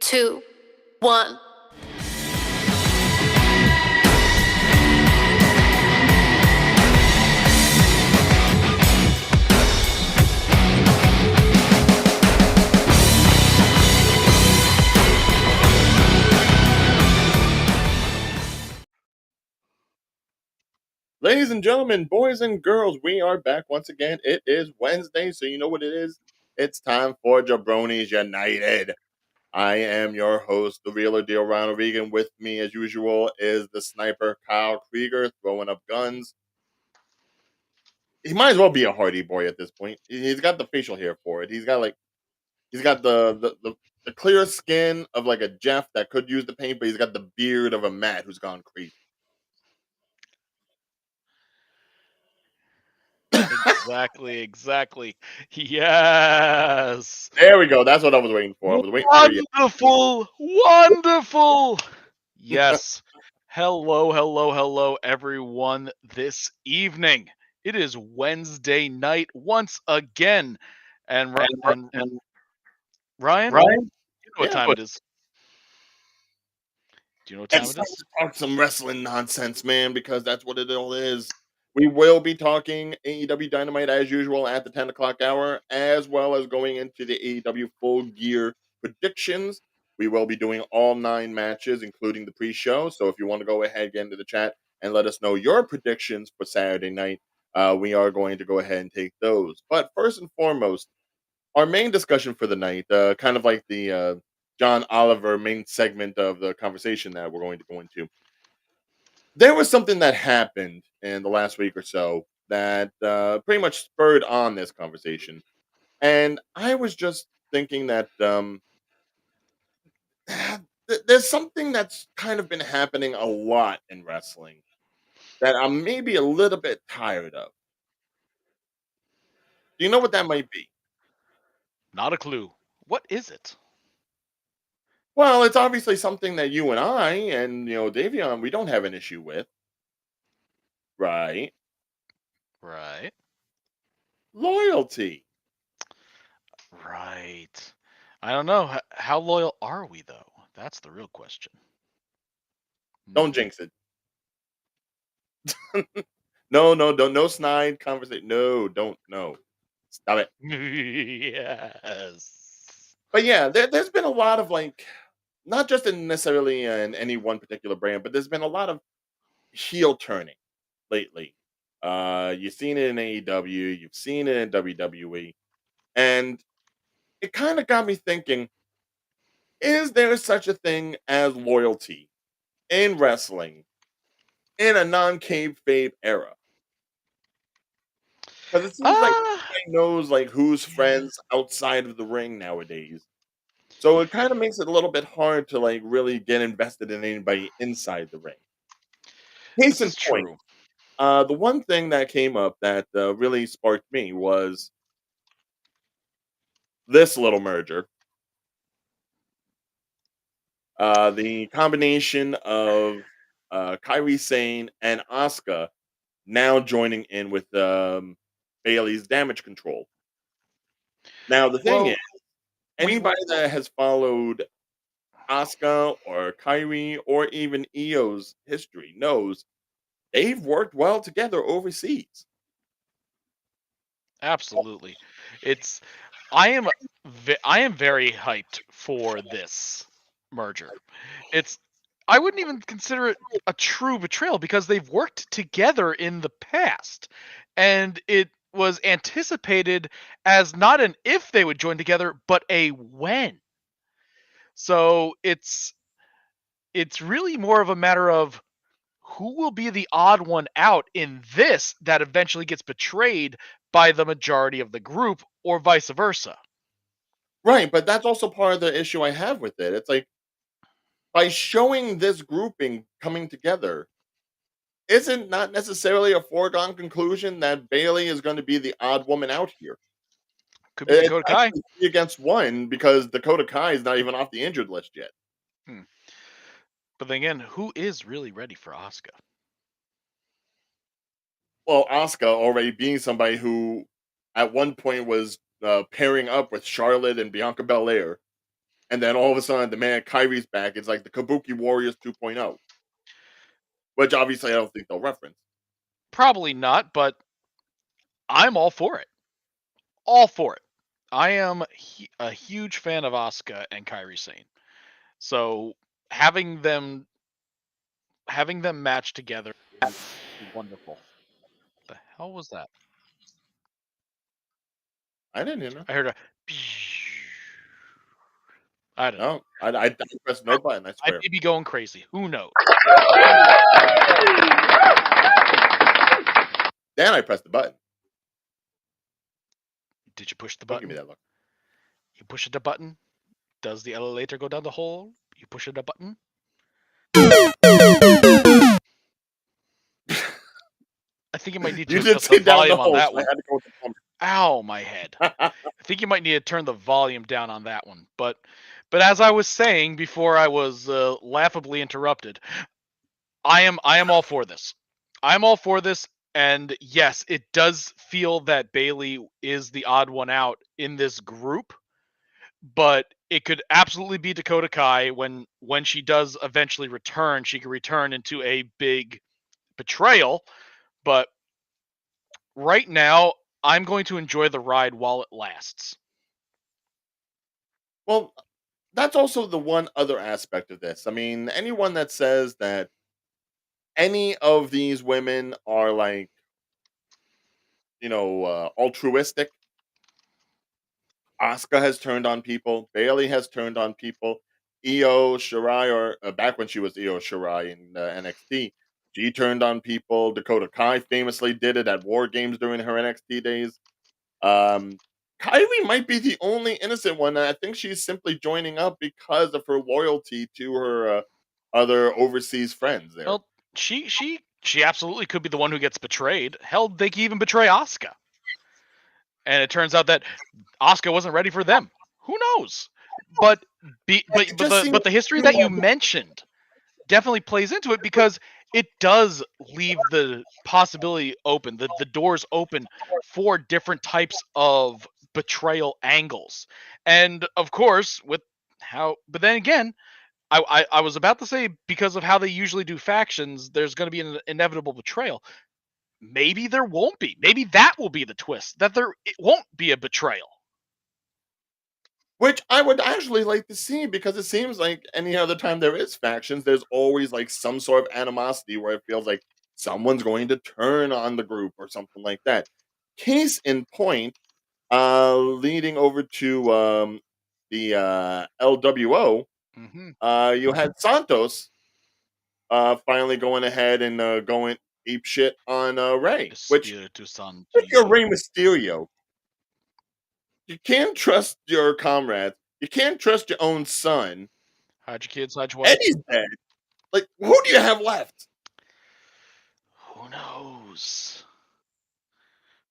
2, 1. Ladies and gentlemen, boys and girls, we are back once again. It is Wednesday, so you know what it is. It's time for Jabronis United. I am your host, the real deal, Ronald Regan. With me, as usual, is the sniper, Kyle Krieger, throwing up guns. He might as well be a Hardy Boy at this point. He's got the facial hair for it. He's got the clear skin of like a Jeff that could use the paint, but he's got the beard of a Matt who's gone crazy. Exactly. Yes. There we go. That's what I was waiting for. I was waiting for you. Wonderful. Yes. Hello, everyone. This evening, it is Wednesday night once again, and Ryan, you know what time it is? Do you know what time It's it time is? to talk some wrestling nonsense, man, because that's what it all is. We will be talking AEW Dynamite as usual at the 10 o'clock hour, as well as going into the AEW Full Gear predictions. We will be doing all 9 matches, including the pre show. So if you want to go ahead, get into the chat and let us know your predictions for Saturday night, we are going to go ahead and take those. But first and foremost, our main discussion for the night, kind of like the John Oliver main segment of the conversation that we're going to go into. There was something that happened in the last week or so that pretty much spurred on this conversation, and I was just thinking that there's something that's kind of been happening a lot in wrestling that I'm maybe a little bit tired of. Do you know what that might be? Not a clue. What is it? Well, it's obviously something that you and I and Davion, we don't have an issue with, right? Right. Loyalty. Right. I don't know. How loyal are we, though? That's the real question. Don't jinx it. No snide conversation. No, don't, no. Stop it. Yes. But yeah, there's been a lot of like, not just in necessarily in any one particular brand, but there's been a lot of heel turning lately. You've seen it in AEW, you've seen it in WWE, and it kind of got me thinking: is there such a thing as loyalty in wrestling in a non-kayfabe era? Because it seems like Ah, everybody knows like who's yeah. friends outside of the ring nowadays. So it kind of makes it a little bit hard to like really get invested in anybody inside the ring. Case This in is point, true. the one thing that came up that really sparked me was this little merger. The combination of Kyrie Sane and Asuka now joining in with Bailey's damage control. Now the thing is, Well, we anybody that has followed Asuka or Kyrie or even Io's history knows they've worked well together overseas. absolutely. It's I am very hyped for this merger. It's I wouldn't even consider it a true betrayal because they've worked together in the past, and it was anticipated as not an if they would join together, but a when. So it's really more of a matter of who will be the odd one out in this that eventually gets betrayed by the majority of the group or vice versa. Right, but that's also part of the issue I have with it. It's like by showing this grouping coming together, isn't not necessarily a foregone conclusion that Bailey is going to be the odd woman out here. Could be It's Dakota Kai. actually 3 against 1 because Dakota Kai is not even off the injured list yet. Hmm. But then again, who is really ready for Asuka? Well, Asuka already being somebody who at one point was pairing up with Charlotte and Bianca Belair. and then all of a sudden the man Kyrie's back. It's like the Kabuki Warriors 2.0, which obviously I don't think they'll reference. Probably not, but I'm all for it. All for it. I am a huge fan of Asuka and Kairi Sane. So having them match together is wonderful. The hell was that? I didn't hear no. I heard a. I don't know. No, I pressed no button. I I swear. may be going crazy. Who knows? Then I pressed the button. Did you push the Don't give button? me that look. You push the button. Does the elevator go down the hole? You push the button. I think you might need to You did adjust the say down the volume on hole, that so I one. had to go with the plumber. Ow, my head. I think you might need to turn the volume down on that one. But as I was saying before I was laughably interrupted, I am all for this. I'm all for this, and yes, it does feel that Bailey is the odd one out in this group, but it could absolutely be Dakota Kai when she does eventually return. She could return into a big betrayal, but right now I'm going to enjoy the ride while it lasts. Well, that's also the one other aspect of this. I mean, anyone that says that any of these women are like, altruistic. Asuka has turned on people. Bailey has turned on people. Io Shirai, or back when she was Io Shirai in NXT, she turned on people. Dakota Kai famously did it at War Games during her NXT days. Um, Kylie might be the only innocent one, and I think she's simply joining up because of her loyalty to her other overseas friends there. Well, she absolutely could be the one who gets betrayed. Hell, they could even betray Asuka. And it turns out that Asuka wasn't ready for them. Who knows? But It just seems the history that you mentioned definitely plays into it because it does leave the possibility open, the doors open for different types of betrayal angles. And of course, with how but then again, I was about to say because of how they usually do factions, there's going to be an inevitable betrayal. Maybe there won't be. Maybe that will be the twist that it won't be a betrayal. which I would actually like to see because it seems like any other time there is factions, there's always like some sort of animosity where it feels like someone's going to turn on the group or something like that. Case in point, leading over to the LWO, Mm-hmm. you had Santos finally going ahead and going ape shit on Ray, which Espiritu if you're Santo. Ray Mysterio, you can't trust your comrades. You can't trust your own son. Hide your kids, hide your wife. Eddie's dead. Like, who do you have left? Who knows?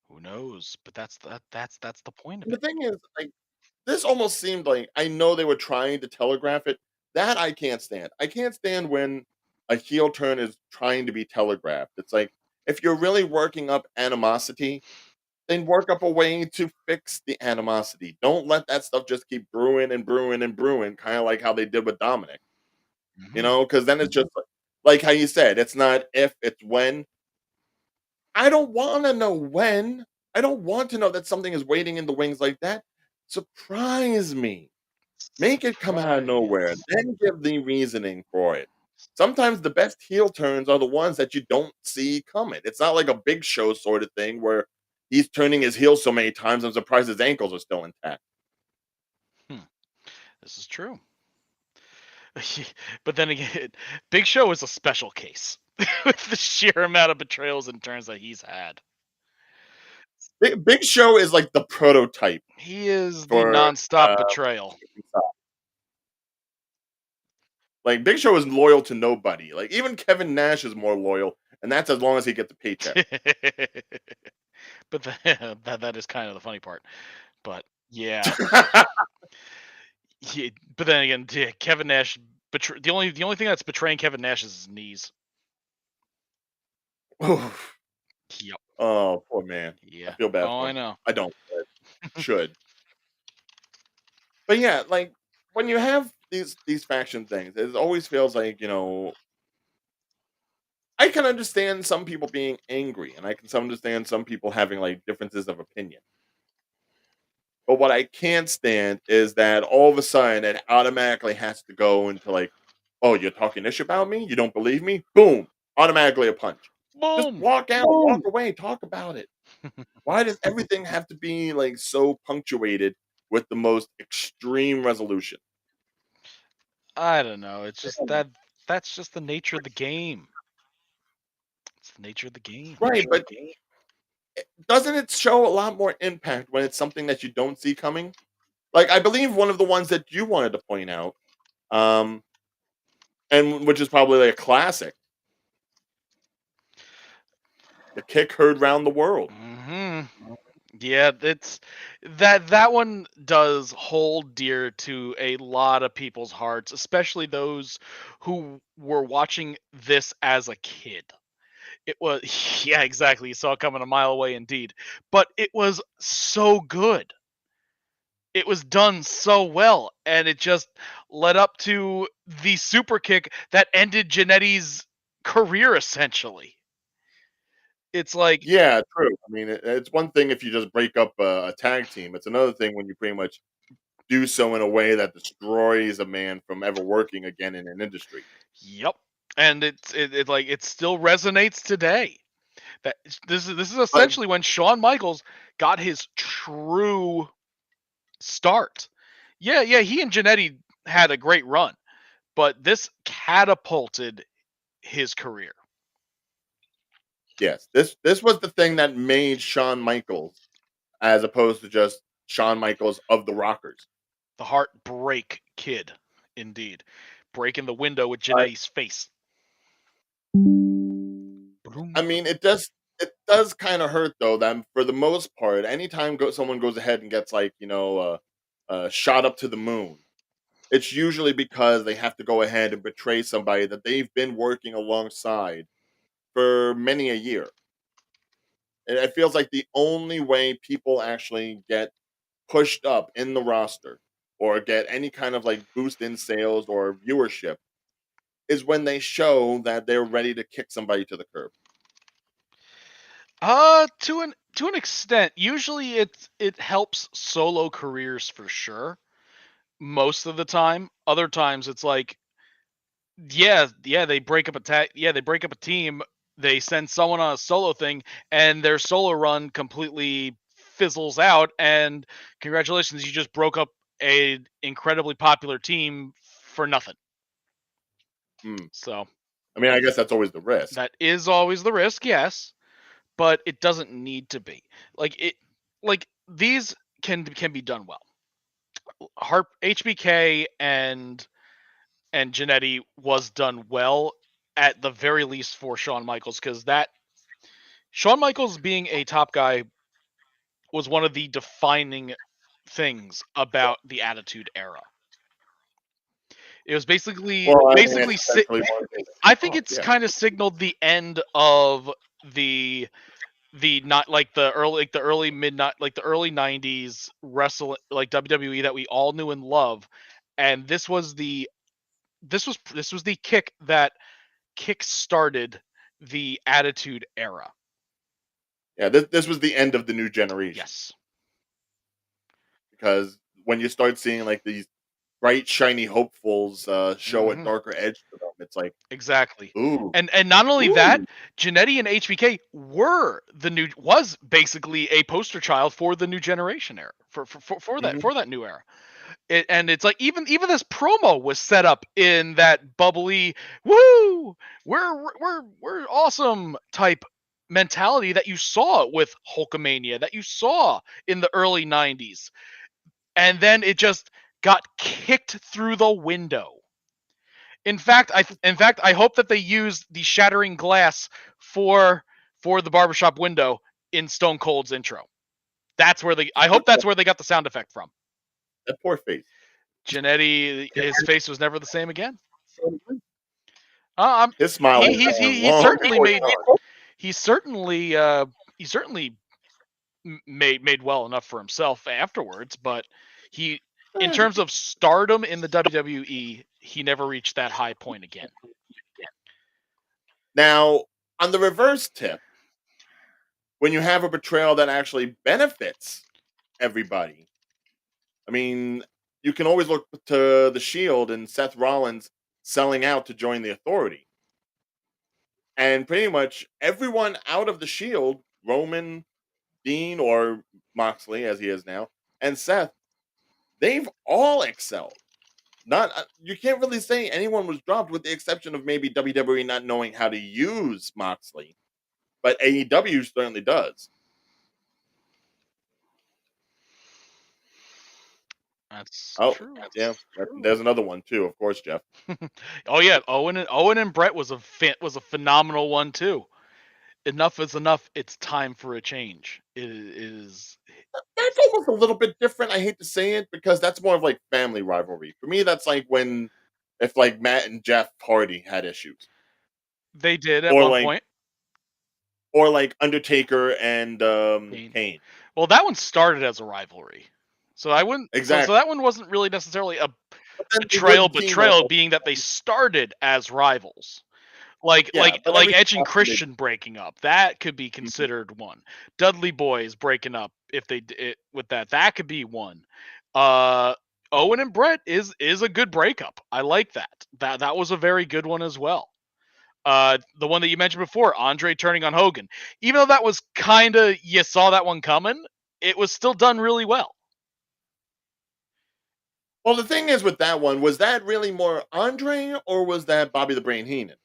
Who knows? But that's the point of And the it. thing is, like, this almost seemed like I know they were trying to telegraph it. That I can't stand. I can't stand when a heel turn is trying to be telegraphed. It's like if you're really working up animosity, then work up a way to fix the animosity. Don't let that stuff just keep brewing and brewing and brewing, kind of like how they did with Dominic. Mm-hmm. Because then it's just like how you said, it's not if, it's when. I don't want to know when. I don't want to know that something is waiting in the wings like that. Surprise me. Make it come out of nowhere, Surprise. then give the reasoning for it. Sometimes the best heel turns are the ones that you don't see coming. It's not like a Big Show sort of thing where he's turning his heel so many times I'm surprised his ankles are still intact. Hmm. This is true. But then again, Big Show is a special case with the sheer amount of betrayals and turns that he's had. Big Show is like the prototype He is the for nonstop betrayal. like Big Show is loyal to nobody. Like even Kevin Nash is more loyal, and that's as long as he gets a paycheck. But that is kind of the funny part. But yeah, but then again, Kevin Nash the only thing that's betraying Kevin Nash is his knees. Oof. Yep. Oh, poor man. I Yeah. feel bad Oh, for I him. know. I don't, but should. But yeah, like when you have these faction things, it always feels like, I can understand some people being angry, and I can understand some people having like differences of opinion. But what I can't stand is that all of a sudden it automatically has to go into like, oh, you're talking ish about me? You don't believe me? Boom. Automatically a punch. Just Boom. walk out, walk away, talk about it. Why does everything have to be like so punctuated with the most extreme resolution? I don't know. It's just that's just the nature of the game. It's the nature of the game. Right, but doesn't it show a lot more impact when it's something that you don't see coming? Like I believe one of the ones that you wanted to point out, um, and which is probably like a classic, the kick heard round the world. Hmm. Yeah, it's that one does hold dear to a lot of people's hearts, especially those who were watching this as a kid. It was yeah, exactly. You saw it coming a mile away indeed. But it was so good. It was done so well, and it just led up to the super kick that ended Janetti's career essentially. It's like, Yeah, true. I mean, it's one thing if you just break up a tag team. It's another thing when you pretty much do so in a way that destroys a man from ever working again in an industry. yep. And it like it still resonates today. That this is But essentially when Shawn Michaels got his true start. Yeah, yeah, he and Janetti had a great run, but this catapulted his career. yes, this was the thing that made Shawn Michaels as opposed to just Shawn Michaels of the Rockers. The Heartbreak Kid, indeed. Breaking the window with I, Janetti's face. I Boom. mean, it does kind of hurt though that for the most part, anytime someone goes ahead and gets like shot up to the moon, it's usually because they have to go ahead and betray somebody that they've been working alongside for many a year. And it feels like the only way people actually get pushed up in the roster or get any kind of like boost in sales or viewership is when they show that they're ready to kick somebody to the curb. To an extent. Usually it helps solo careers for sure. Most of the time. Other times it's like, yeah, they break up they break up a team, they send someone on a solo thing, and their solo run completely fizzles out, and congratulations, you just broke up a incredibly popular team for nothing. Hmm. So I mean, I guess that's always the risk. that is always the risk, yes, but it doesn't need to be. Like these can be done well. Harp HBK and Janetti was done well at the very least for Shawn Michaels, because that Shawn Michaels being a top guy was one of the defining things about the Attitude Era. It was Well, I mean, basically it's essentially one of those I think off, it's yeah. kind of signaled the end of the not like the early mid not like the early 90s wrestle like WWE that we all knew and love, and this was the kick that kick started the Attitude Era. Yeah, this was the end of the new generation Yes. because when you start seeing like these bright, shiny hopefuls show a Hmm. darker edge to them, it's like, Exactly. ooh, And not only that, ooh. Janetti and HBK was basically a poster child for the new generation era Mhm. for that new era. And it's like even this promo was set up in that bubbly woo we're awesome type mentality that you saw with Hulkamania, that you saw in the early 90s, and then it just got kicked through the window. In fact, I hope that they use the shattering glass for the barbershop window in Stone Cold's intro. I hope that's where they got the sound effect from. That poor face. Janetti, his face was never the same again. His smile was gone He long certainly before made time. he certainly he certainly made well enough for himself afterwards, but he in terms of stardom in the WWE, he never reached that high point again. Now, on the reverse tip, when you have a betrayal that actually benefits everybody, I mean, you can always look to the Shield and Seth Rollins selling out to join the Authority. And pretty much everyone out of the Shield, Roman, Dean, or Moxley, as he is now, and Seth, they've all excelled. Not you can't really say anyone was dropped, with the exception of maybe WWE not knowing how to use Moxley, but AEW certainly does. That's Oh, true. yeah, there's another one too, of course, Jeff. Oh yeah, Owen and Brett was a phenomenal one too. Enough is enough. It's time for a change. It is. That's almost a little bit different. I hate to say it because that's more of like family rivalry. For me, that's like when if like Matt and Jeff Hardy had issues, They did at or one like point. Undertaker and Kane. Kane. Well, that one started as a rivalry, so I wouldn't. So Exactly. that one wasn't really necessarily a But then they betrayal. wouldn't team up. Betrayal being that they started as rivals. Like Yeah, but every Edge and so often Christian breaking up, that could be considered one. Dudley Boys breaking up, if they did with that could be one. Uh, Owen and Brett is a good breakup. I like that. That was a very good one as well. The one that you mentioned before, Andre turning on Hogan, even though that was kind of, you saw that one coming, it was still done really well. Well, the thing is with that one, was that really more Andre or was that Bobby the Brain Heenan?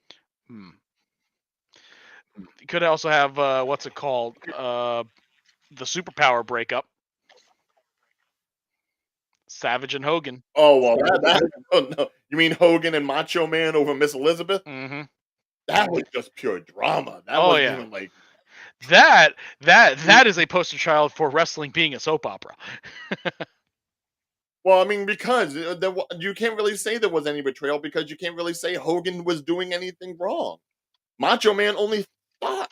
Hmm. You could also have what's it called? The superpower breakup. Savage and Hogan. Oh well, oh, no. You mean Hogan and Macho Man over Miss Elizabeth? Mm-hmm. That was just pure drama. That Oh wasn't yeah, even like that is a poster child for wrestling being a soap opera. well, I mean, because you can't really say there was any betrayal because you can't really say Hogan was doing anything wrong. Macho Man only thought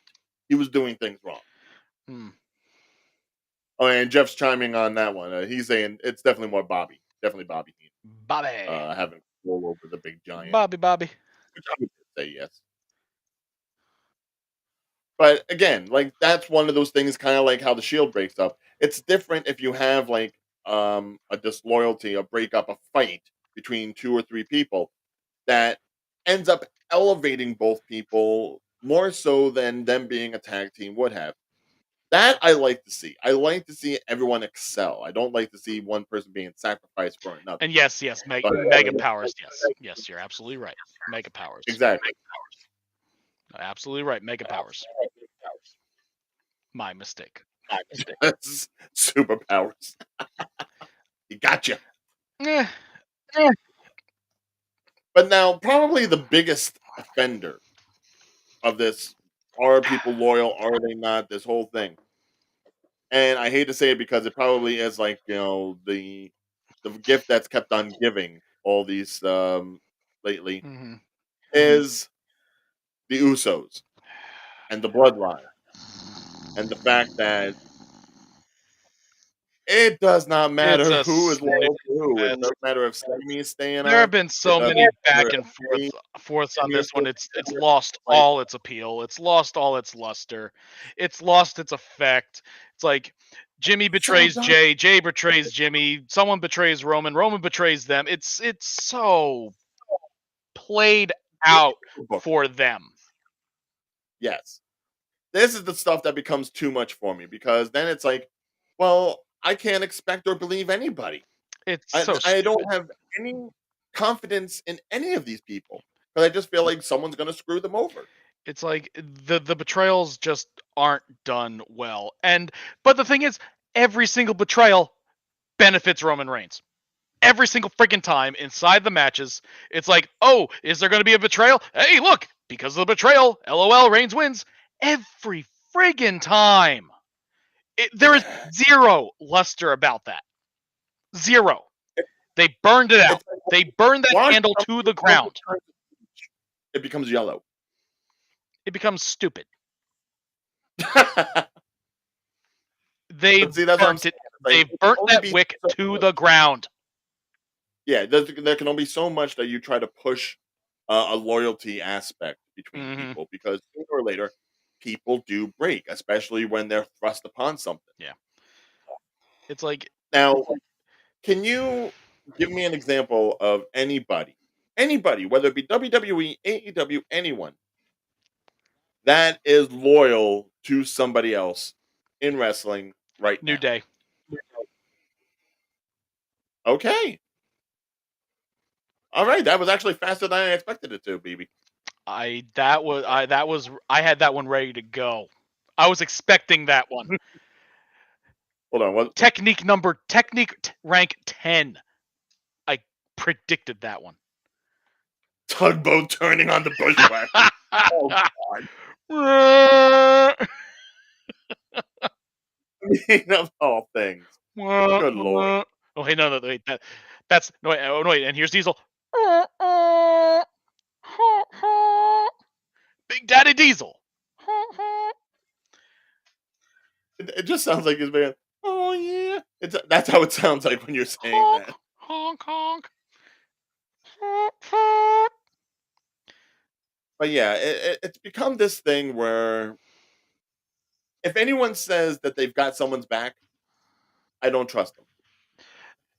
he was doing things wrong. Hmm. Oh, and Jeff's chiming on that one. He's saying it's definitely more Bobby. Definitely Bobby Bobby, having control over the big giant. Bobby. Which I would say yes. But again, like that's one of those things, kind of like how the Shield breaks up. It's different if you have like a disloyalty, a breakup, a fight between two or three people that ends up elevating both people more so than them being a tag team would have. That I like to see. I like to see everyone excel. I don't like to see one person being sacrificed for another. And yes, But Mega Powers. Yes, you're absolutely right. Mega Powers. exactly. Absolutely right. Mega Powers. My mistake. That's superpowers. You gotcha. Eh, But now, probably the biggest offender of this, are people loyal? Are they not? This whole thing. And I hate to say it because it probably is like, the gift that's kept on giving all these lately mhm. is the Usos and the bloodline and the fact that it does not It's matter a who is stupid loyal to who. It mess. doesn't matter if Sammy is staying There have on. been It so doesn't many matter back if and Sammy forths on is this one. It's lost like all its appeal. It's lost all its luster. It's lost its effect. It's like Jimmy so betrays dumb. Jay betrays Jimmy, someone betrays Roman betrays them. It's so played out for them. Yes. This is the stuff that becomes too much for me because then it's like, well, I can't expect or believe anybody. It's I so I stupid. don't have any confidence in any of these people because I just feel like someone's going to screw them over. It's like the betrayals just aren't done well. But the thing is, every single betrayal benefits Roman Reigns. Every single freaking time inside the matches, it's like, oh, is there going to be a betrayal? Hey, look, because of the betrayal, LOL, Reigns wins. Every friggin' time. There is zero luster about that. Zero. They burned it out. It's like They burned that watch candle to something the 100 ground. times, it becomes yellow. It becomes stupid. But They've see, that's what I'm burnt saying. it. It's like They've it can burnt only that be wick so to much. the ground. Yeah, there can only be so much that you try to push a loyalty aspect between Mhm. people because sooner or later people do break, especially when they're thrust upon something. Yeah. It's like Now, can you give me an example of anybody, whether it be WWE, AEW, anyone that is loyal to somebody else in wrestling right New now? Day. Okay, all right, that was actually faster than I expected it to, BB. I had that one ready to go. I was expecting that one. Hold on, what Rank 10. I predicted that one. tugboat turning on the bushwhackers? Oh God. Of all things. Good lord. Oh, hey, no, wait, that's no, wait, oh, no, wait, and here's Diesel. Big Daddy Diesel. It just sounds like he's being, "Oh, yeah." That's how it sounds like when you're saying Honk, that. honk, honk. But, yeah, it's become this thing where if anyone says that they've got someone's back, I don't trust them.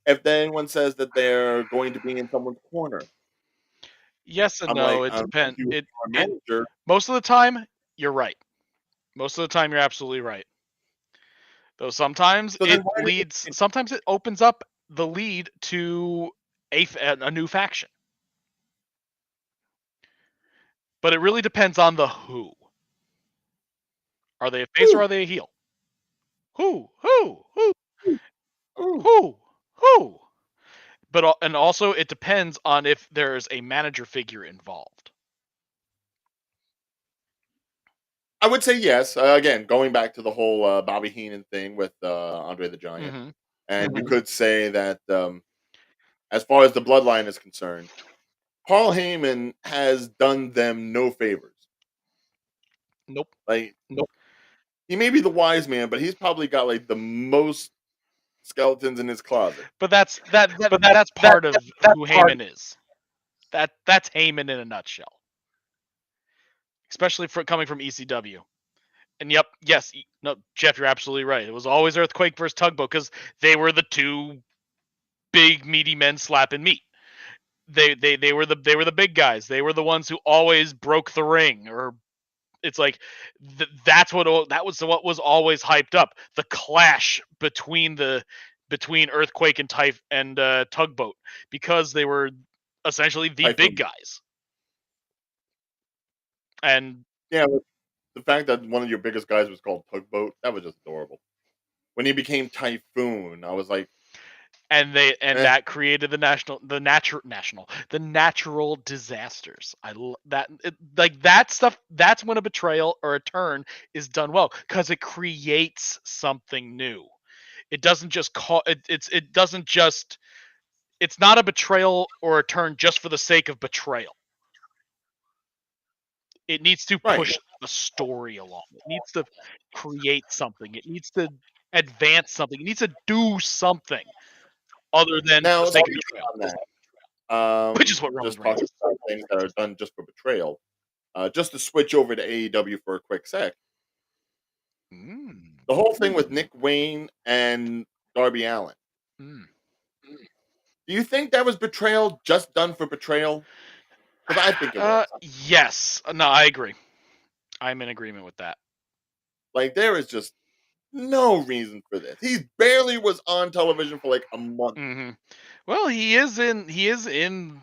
If anyone says that they're going to be in someone's corner, Yes and I'm no. like, It if depends. you are a It manager, Most of the time you're right. Most of the time you're absolutely right. Though sometimes so then it why do leads. you Sometimes it opens up the lead to a new faction. But it really depends on the who. Are they a face or Ooh, are they a heel? Who? Who? Who? ooh, ooh. Who? Who? And also it depends on if there's a manager figure involved. I would say yes. Again, going back to the whole Bobby Heenan thing with Andre the Giant, Hmm. and you could say that as far as the bloodline is concerned, Paul Heyman has done them no favors. Nope. Like he may be the wise man, but he's probably got like the most skeletons in his closet. But that's part of who Heyman is. That's Heyman in a nutshell, especially for coming from ECW. And yep, yes, no, Jeff, you're absolutely right. It was always Earthquake versus Tugboat because they were the two big meaty men slapping meat. They were the big guys. They were the ones who always broke the ring. Or it's like that was what was always hyped up. The clash between Earthquake and Tugboat because they were essentially the big Typhoon. guys. And Yeah, but the fact that one of your biggest guys was called Tugboat, that was just adorable. When he became Typhoon, I was like, eh. that created the natural disasters. Like that stuff. That's when a betrayal or a turn is done well because it creates something new. It doesn't just it doesn't just it's not a betrayal or a turn just for the sake of betrayal. It needs to Right. push the story along. It needs to create something. It needs to advance something. It needs to do something other than for Now, the sake of speaking betrayal, on that, which is what Roman just Reigns talking is. about things that are done just for betrayal. Just to switch over to AEW for a quick sec, Mm, the whole thing with Nick Wayne and Darby Allen. mm. Do you think that was betrayal just done for betrayal? Because I think it was. Yes. No, I agree. I'm in agreement with that. Like there is just no reason for this. He barely was on television for like a month. Hmm. Well, he is in. He is in.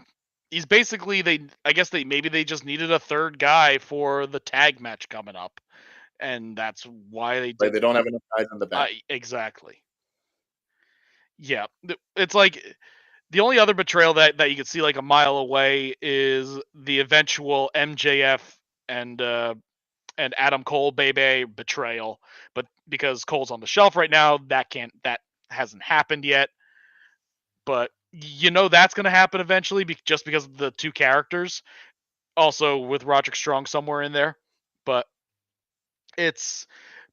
He's basically they. I guess they just needed a third guy for the tag match coming up, and that's why they Like did. they don't have enough guys in the back. Exactly. Yeah. It's like the only other betrayal that you could see like a mile away is the eventual MJF and Adam Cole Bebe betrayal, but because Cole's on the shelf right now, that hasn't happened yet. But that's going to happen eventually, just because of the two characters. Also with Roderick Strong somewhere in there, but it's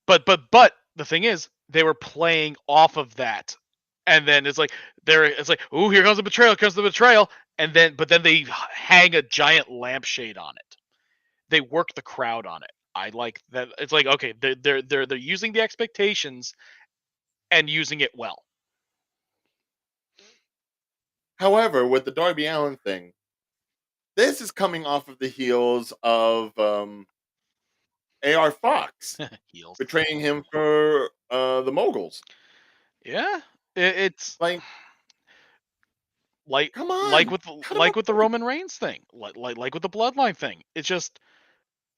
but the thing is they were playing off of that and then it's like ooh, here comes the betrayal, and then they hang a giant lampshade on it. They work the crowd on it. I like that. It's like, okay, they're using the expectations and using it well. However, with the Darby Allin thing, this is coming off of the heels of AR Fox Heels. betraying him for the moguls. Yeah, it's Like, like come on, cut him a with the break. Roman Reigns thing, like with the Bloodline thing. It's just,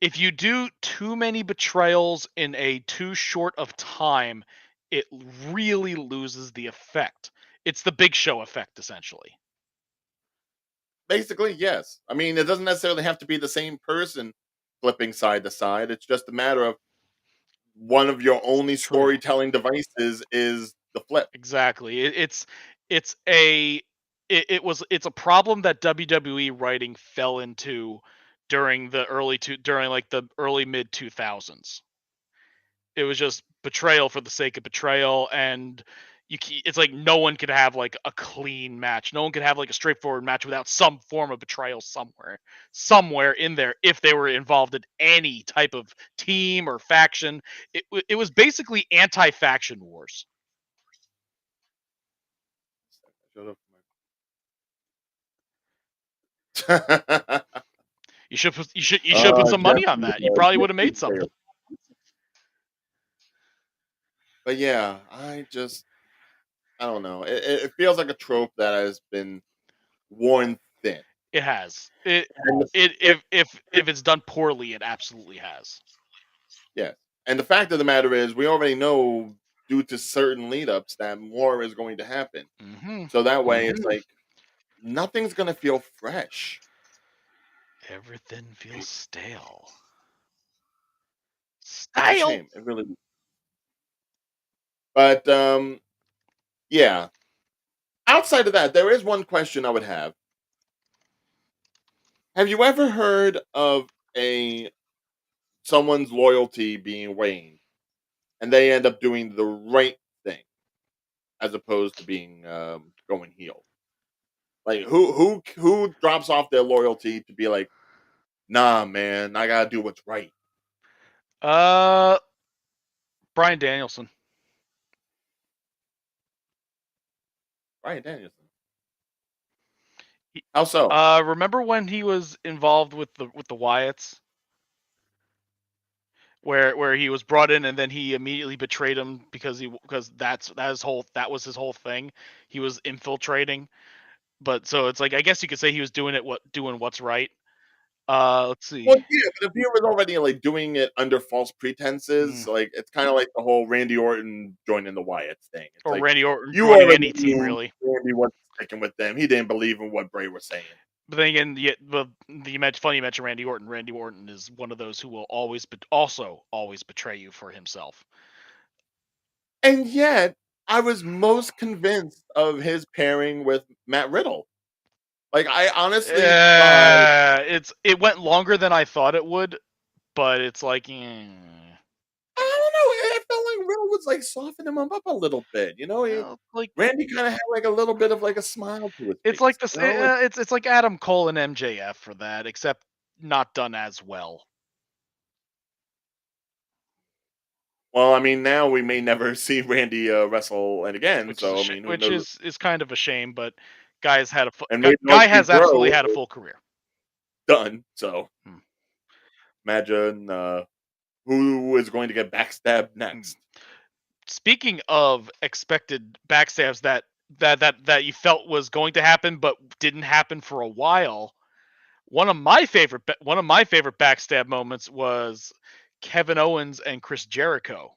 if you do too many betrayals in a too short of time, it really loses the effect. It's the Big Show effect, essentially. Basically, yes. I mean, it doesn't necessarily have to be the same person flipping side to side. It's just a matter of one of your only True. storytelling devices is the flip. Exactly. It's a it's a problem that WWE writing fell into during like the early mid 2000s. It was just betrayal for the sake of betrayal, and it's like no one could have like a clean match. No one could have like a straightforward match without some form of betrayal somewhere in there if they were involved in any type of team or faction. It was basically anti-faction wars. You should put some money on Definitely, that. You probably would have definitely made betrayal. something. But yeah, I don't know. It feels like a trope that has been worn thin. It has. It And it the, if it's done poorly, it absolutely has. yes. And the fact of the matter is, we already know due to certain lead ups that more is going to happen. Hmm. So that way, it's like nothing's going to feel fresh. Everything feels stale. It's a Stale. shame. It really. But yeah. Outside of that, there is one question I would have. Have you ever heard of a someone's loyalty being waned, and they end up doing the right thing as opposed to being going heel? Like who drops off their loyalty to be like, nah, man, I gotta do what's right. Uh, Brian Danielson. Brian Danielson. He- How so? Remember when he was involved with the Wyatts, where he was brought in and then he immediately betrayed him because that was his whole thing. He was infiltrating, but so it's like, I guess you could say he was doing what's right. Let's Well, see. yeah, but if he was already like doing it under false Mm. pretenses, like it's kind of like the whole Randy Orton joining the Wyatts thing. It's Or like Randy Orton you joining already any team, knew really. Randy wasn't sticking with them. He didn't believe in what Bray was saying. But then again, funny you mentioned Randy Orton. Randy Orton is one of those who will always betray you for himself. And yet, I was most convinced of his pairing with Matt Riddle. Like, I honestly thought, It went longer than I thought it would, but it's like, I don't know, it felt like Riddle was like softening him up a little bit. well, like Randy kind of had like a little bit of like a smile to his it's like face. this. It's like Adam Cole and MJF for that, except not done as well. Well, I mean, now we may never see Randy wrestle and again. So I mean, who Which knows? is kind of a shame, but And maybe guy see has absolutely Bro had a full career. done. So Hmm. imagine who is going to get backstabbed Hmm. next. Speaking of expected backstabs that you felt was going to happen but didn't happen for a while, one of my favorite backstab moments was Kevin Owens and Chris Jericho.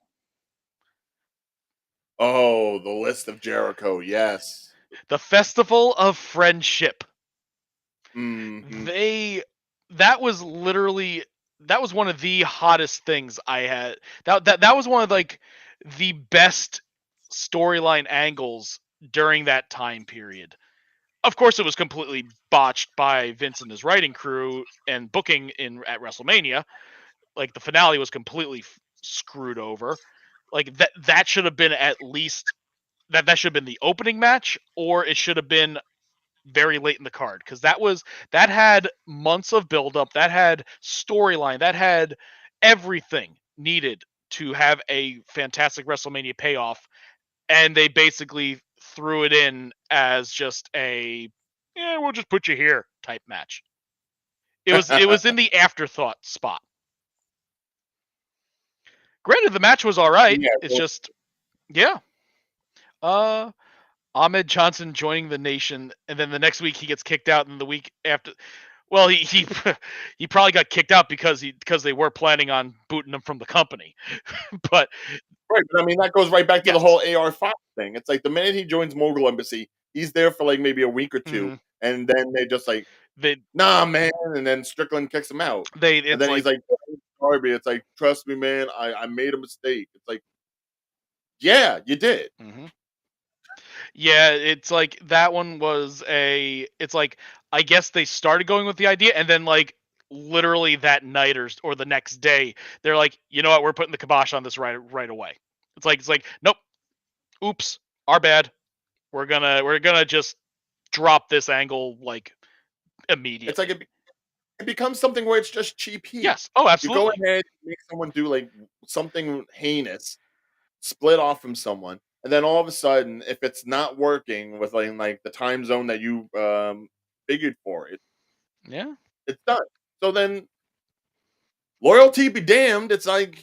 Oh, the list of Jericho. Yes. The Festival of Friendship. Hmm. They that was literally that was one of the hottest things I had. That was one of like the best storyline angles during that time period. Of course, it was completely botched by Vince and his writing crew and booking in at WrestleMania. Like, the finale was completely screwed over. Like, that should have been at least that should have been the opening match, or it should have been very late in the card, because that had months of buildup, that had storyline, that had everything needed to have a fantastic WrestleMania payoff, and they basically threw it in as just a yeah, we'll just put you here type match. It was in the afterthought spot. Granted, the match was all right. Yeah, It's well, just yeah. Uh, Ahmed Johnson joining the Nation, and then the next week he gets kicked out, and the week after, well, he he probably got kicked out because they were planning on booting him from the company. But right, but I mean, that goes right back to the yes, whole AR5 thing. It's like the minute he joins Mogul Embassy, he's there for like maybe a week or two, hmm and then they just like, they nah, man, and then Strickland kicks him out, and it's then he's like like, Darby, it's like, trust me, man, I made a mistake. It's like, yeah, you did. mhm. Yeah, it's like that one was a. It's like I guess they started going with the idea, and then like literally that night or the next day, they're like, you know what, we're putting the kibosh on this right away. It's like nope, oops, our bad. We're gonna just drop this angle like It's like immediately. it becomes something where it's just cheap heat. Yes. Oh, You go absolutely. ahead, make someone do like something heinous, split off from someone, and then all of a sudden, if it's not working with like the time zone that you figured for it, Yeah. it's done. So then loyalty be damned. It's like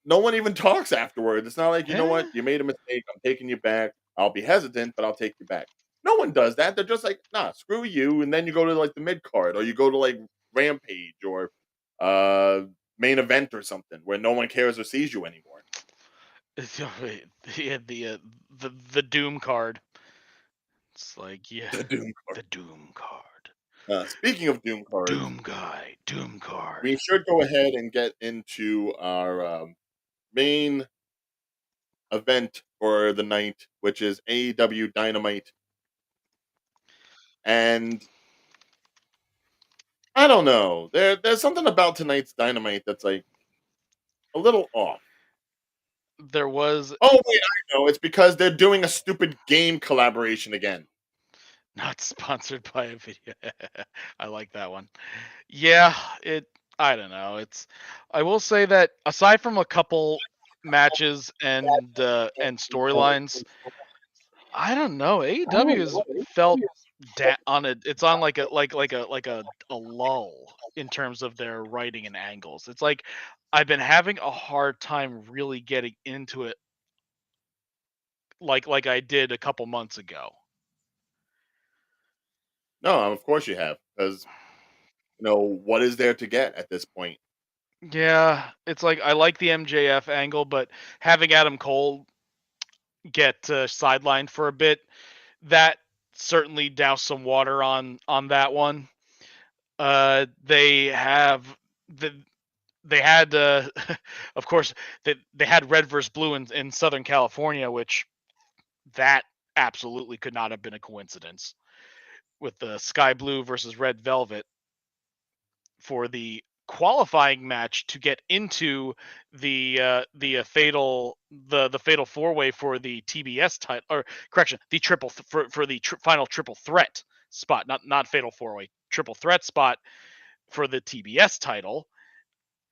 no one even talks afterward. It's not like, you know what, Yeah. you made a mistake. I'm taking you back. I'll be hesitant, but I'll take you back. No one does that. They're just like, nah, screw you. And then you go to like the mid card, or you go to like Rampage, or uh main event or something where no one cares or sees you anymore. Yeah, the Doom card. It's like yeah, The Doom card. the Doom card. Speaking of Doom cards, Doom guy, Doom we card. should go ahead and get into our main event for the night, which is AEW Dynamite. And I don't know. There's something about tonight's Dynamite that's like a little off. There was Oh wait, I know. It's because they're doing a stupid game collaboration again. not sponsored by a video. I like that one. Yeah, it. I don't know. I will say that aside from a couple matches and storylines, I don't know. AEW has felt on it. It's on like a lull in terms of their writing and angles. It's like I've been having a hard time really getting into it like I did a couple months ago. No, of course you have, because what is there to get at this point? Yeah, it's like I like the MJF angle, but having Adam Cole get sidelined for a bit, that certainly doused some water on that one. They have the they had of course they had red versus blue in Southern California, which that absolutely could not have been a coincidence, with the sky blue versus red velvet for the qualifying match to get into the fatal four way for the TBS title, or correction, the for the final triple threat spot, not fatal four way, triple threat spot for the TBS title.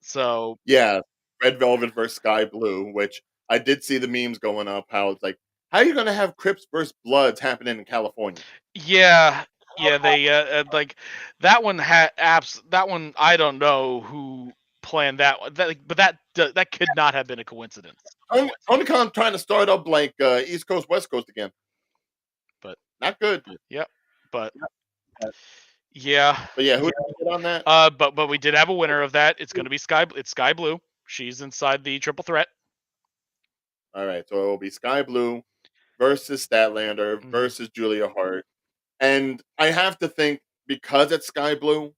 So Yeah, Red Velvet versus Sky Blue, which I did see the memes going up. How it's like, how are you going to have Crips versus Bloods happening in California? yeah, yeah, they like that one had apps. That one I don't know who planned that one, but that could not have been a coincidence. Tony Khan trying to start up like East Coast West Coast again. But Not good. yep, but yeah, But yeah, who did I get on that? but we did have a winner of that. It's going to be Sky. It's Sky Blue. She's inside the triple threat. All right, so it will be Sky Blue versus Statlander hmm versus Julia Hart. And I have to think, because it's Sky Blue,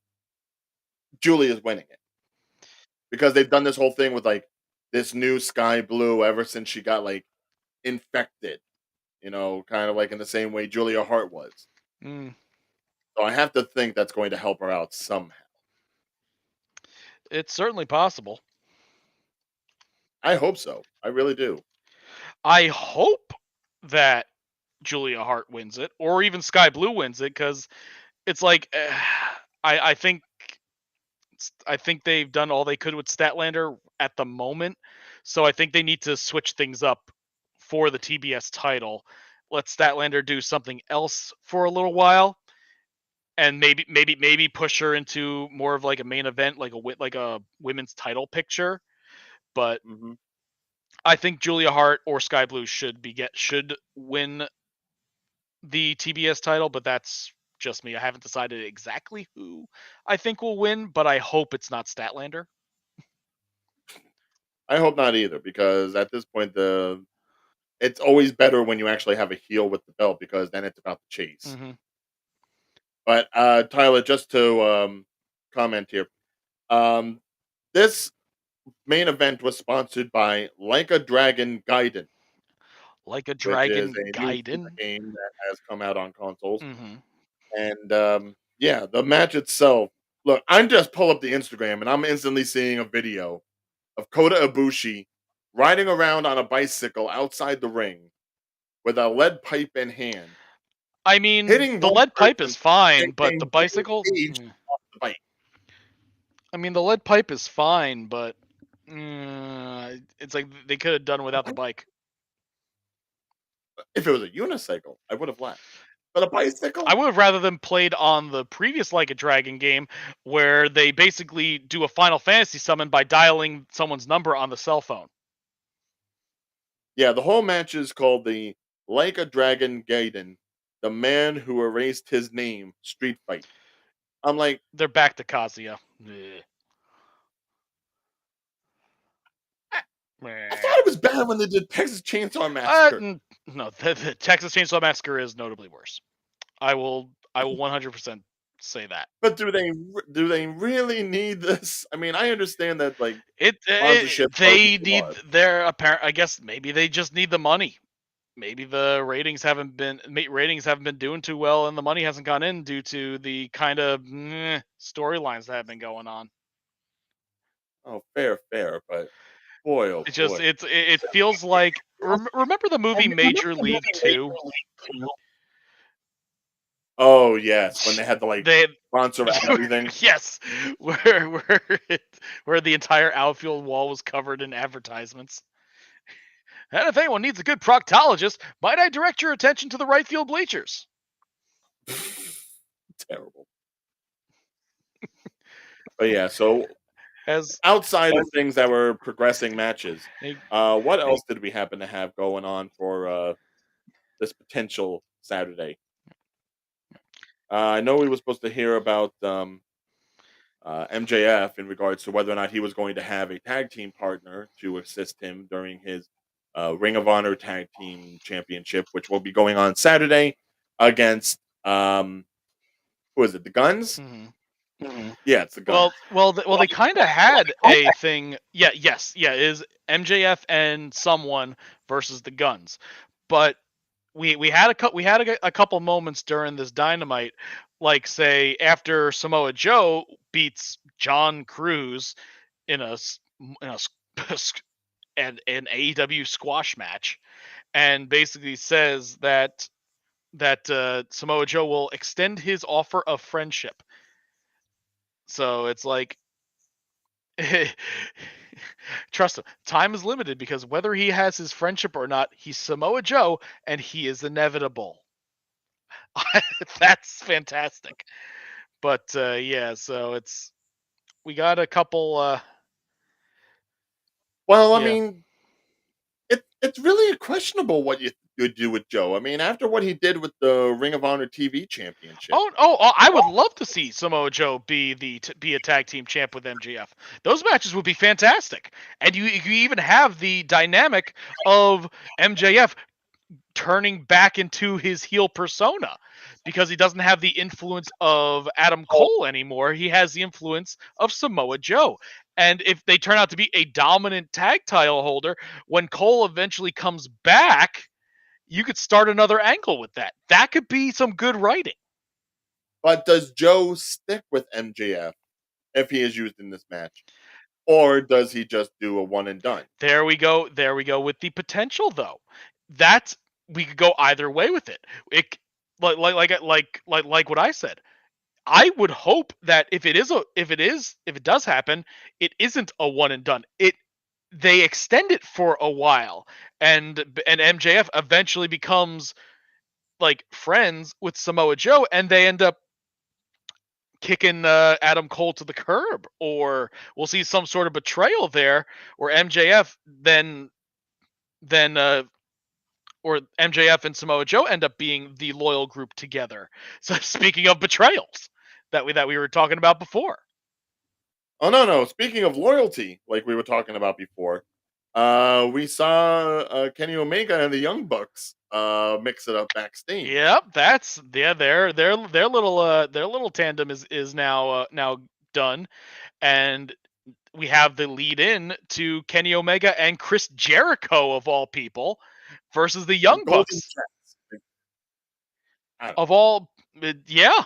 Julia's winning it. Because they've done this whole thing with like this new Sky Blue ever since she got like infected, kind of like in the same way Julia Hart was. Mm, So I have to think that's going to help her out somehow. it's certainly possible. I hope so. I really do. I hope that. Julia Hart wins it, or even Sky Blue wins it, because it's like I think they've done all they could with Statlander at the moment, so I think they need to switch things up for the TBS title. Let Statlander do something else for a little while, and maybe push her into more of like a main event, like a women's title picture. But Mhm. I think Julia Hart or Sky Blue should win the TBS title, but that's just me. I haven't decided exactly who I think will win, but I hope it's not Statlander. I hope not either, because at this point, it's always better when you actually have a heel with the belt, because then it's about the chase. Mm-hmm. But Tyler, just to comment here, um, this main event was sponsored by Like a Dragon Gaiden, Like a which is Dragon a new super Gaiden. game that has come out on consoles. Mm-hmm. And yeah, the match itself. Look, I'm just pull up the Instagram and I'm instantly seeing a video of Kota Ibushi riding around on a bicycle outside the ring with a lead pipe in hand, I mean, hitting the one lead pipe person, is fine, but the nicknamed getting bicycle. aged off the bike. I mean, the lead pipe is fine, but it's like they could have done without the bike. If it was a unicycle, I would have laughed. But a I bicycle? would have rather them played on the previous Like a Dragon game, where they basically do a Final Fantasy summon by dialing someone's number on the cell phone. Yeah, the whole match is called the Like a Dragon Gaiden, the man who erased his name, street fight. I'm like, They're back to Kazuya. I thought it was bad when they did Texas Chainsaw Uh, Massacre. no, the Texas Chainsaw Massacre is notably worse. I will 100% say that. But do they really need this? I mean, I understand that like It sponsorships are they need flawed. their apparent. I guess maybe they just need the money. Maybe the ratings haven't been doing too well, and the money hasn't gone in due to the kind of storylines that have been going on. Oh, fair, fair, but boy, oh It just boy. it feels like remember the movie Major League 2? Oh yes, when they had to like They sponsor everything. yes, where the entire outfield wall was covered in advertisements. And if anyone needs a good proctologist, might I direct your attention to the right field bleachers? Terrible. But yeah, so As outside of things that were progressing matches, a what else did we happen to have going on for this potential Saturday? I know we were supposed to hear about MJF in regards to whether or not he was going to have a tag team partner to assist him during his Ring of Honor Tag Team Championship, which will be going on Saturday against who is it? The Guns? mhm. Yeah, it's the Guns. They kind of had a thing. Yeah, yes, yeah, is MJF and someone versus the Guns, but we had a couple moments during this Dynamite, like say after Samoa Joe beats John Cruz in in a an AEW squash match, and basically says that Samoa Joe will extend his offer of friendship. So it's like trust him. Time is limited because whether he has his friendship or not, he's Samoa Joe and he is inevitable. That's fantastic. But yeah, so we got a couple. Well, I Yeah. mean, it's really questionable what you do with Joe. I mean, after what he did with the Ring of Honor TV Championship. I would love to see Samoa Joe be a tag team champ with MGF. Those matches would be fantastic, and you even have the dynamic of MJF turning back into his heel persona because he doesn't have the influence of Adam Cole anymore. He has the influence of Samoa Joe. And if they turn out to be a dominant tag title holder, when Cole eventually comes back, you could start another angle with that. That could be some good writing. But does Joe stick with MJF if he is used in this match? Or does he just do a one and done? There we go. There we go with the potential, though. That's we could go either way with it. It like what I said. I would hope that if it does happen, it isn't a one and done. They extend it for a while, and MJF eventually becomes like friends with Samoa Joe, and they end up kicking Adam Cole to the curb, or we'll see some sort of betrayal there, where then or MJF and Samoa Joe end up being the loyal group together. So speaking of betrayals that we were talking about before. Oh no. Speaking of loyalty, like we were talking about before, we saw Kenny Omega and the Young Bucks mix it up backstage. Yep, that's yeah. Their little tandem is now done, and we have the lead in to Kenny Omega and Chris Jericho of all people versus the The Young Golden Bucks Chance. Like, I don't know. of all. Yeah,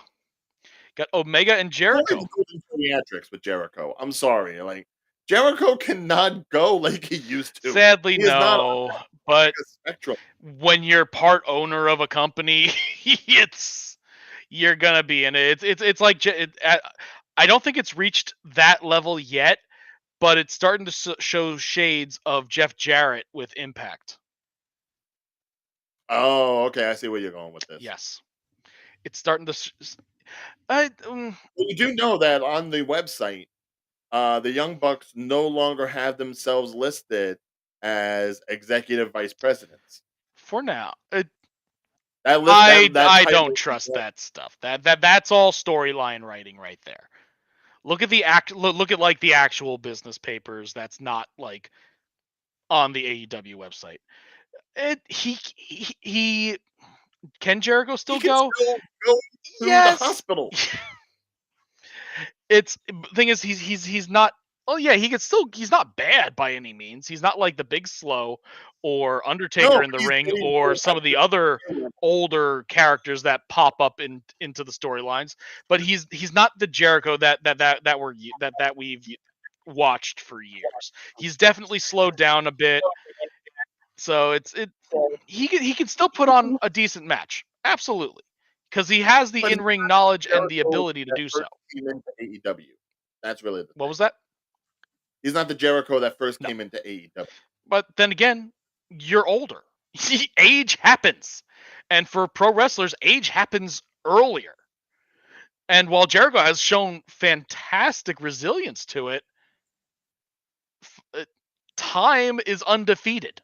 got Omega and It's only Jericho. the Golden Theatrics with Jericho. I'm sorry. Like Jericho cannot go like he used to. Sadly, He is not on no. that But Omega spectrum. when you're part owner of a company, it's you're gonna be in it. It's like I don't think it's reached that level yet, but it's starting to show shades of Jeff Jarrett with Impact. Oh, okay. I see where you're going with this. Yes, it's starting to. I, But you do know that on the website, the Young Bucks no longer have themselves listed as executive vice presidents. for now, That list I that I don't title is trust blank. that stuff. That's all storyline writing right there. Look at look at like the actual business papers. That's not like on the AEW website. He can Jericho He still can go? still go to the Yes. hospital. It's thing is he's not. Oh yeah, he's not bad by any means. He's not like the Big Slow or No, Undertaker in but the he's ring getting or to some of the other older characters that pop up into the storylines. But he's not the Jericho that we've watched for years. He's definitely slowed down a bit. So he can still put on a decent match. Absolutely. Because he has the but he's in-ring knowledge and the Jericho ability to that do so. first came into AEW. That's really the What thing. was that? He's not the Jericho that first No. came into AEW. But then again, you're older. Age happens. And for pro wrestlers, age happens earlier. And while Jericho has shown fantastic resilience to it, time is undefeated.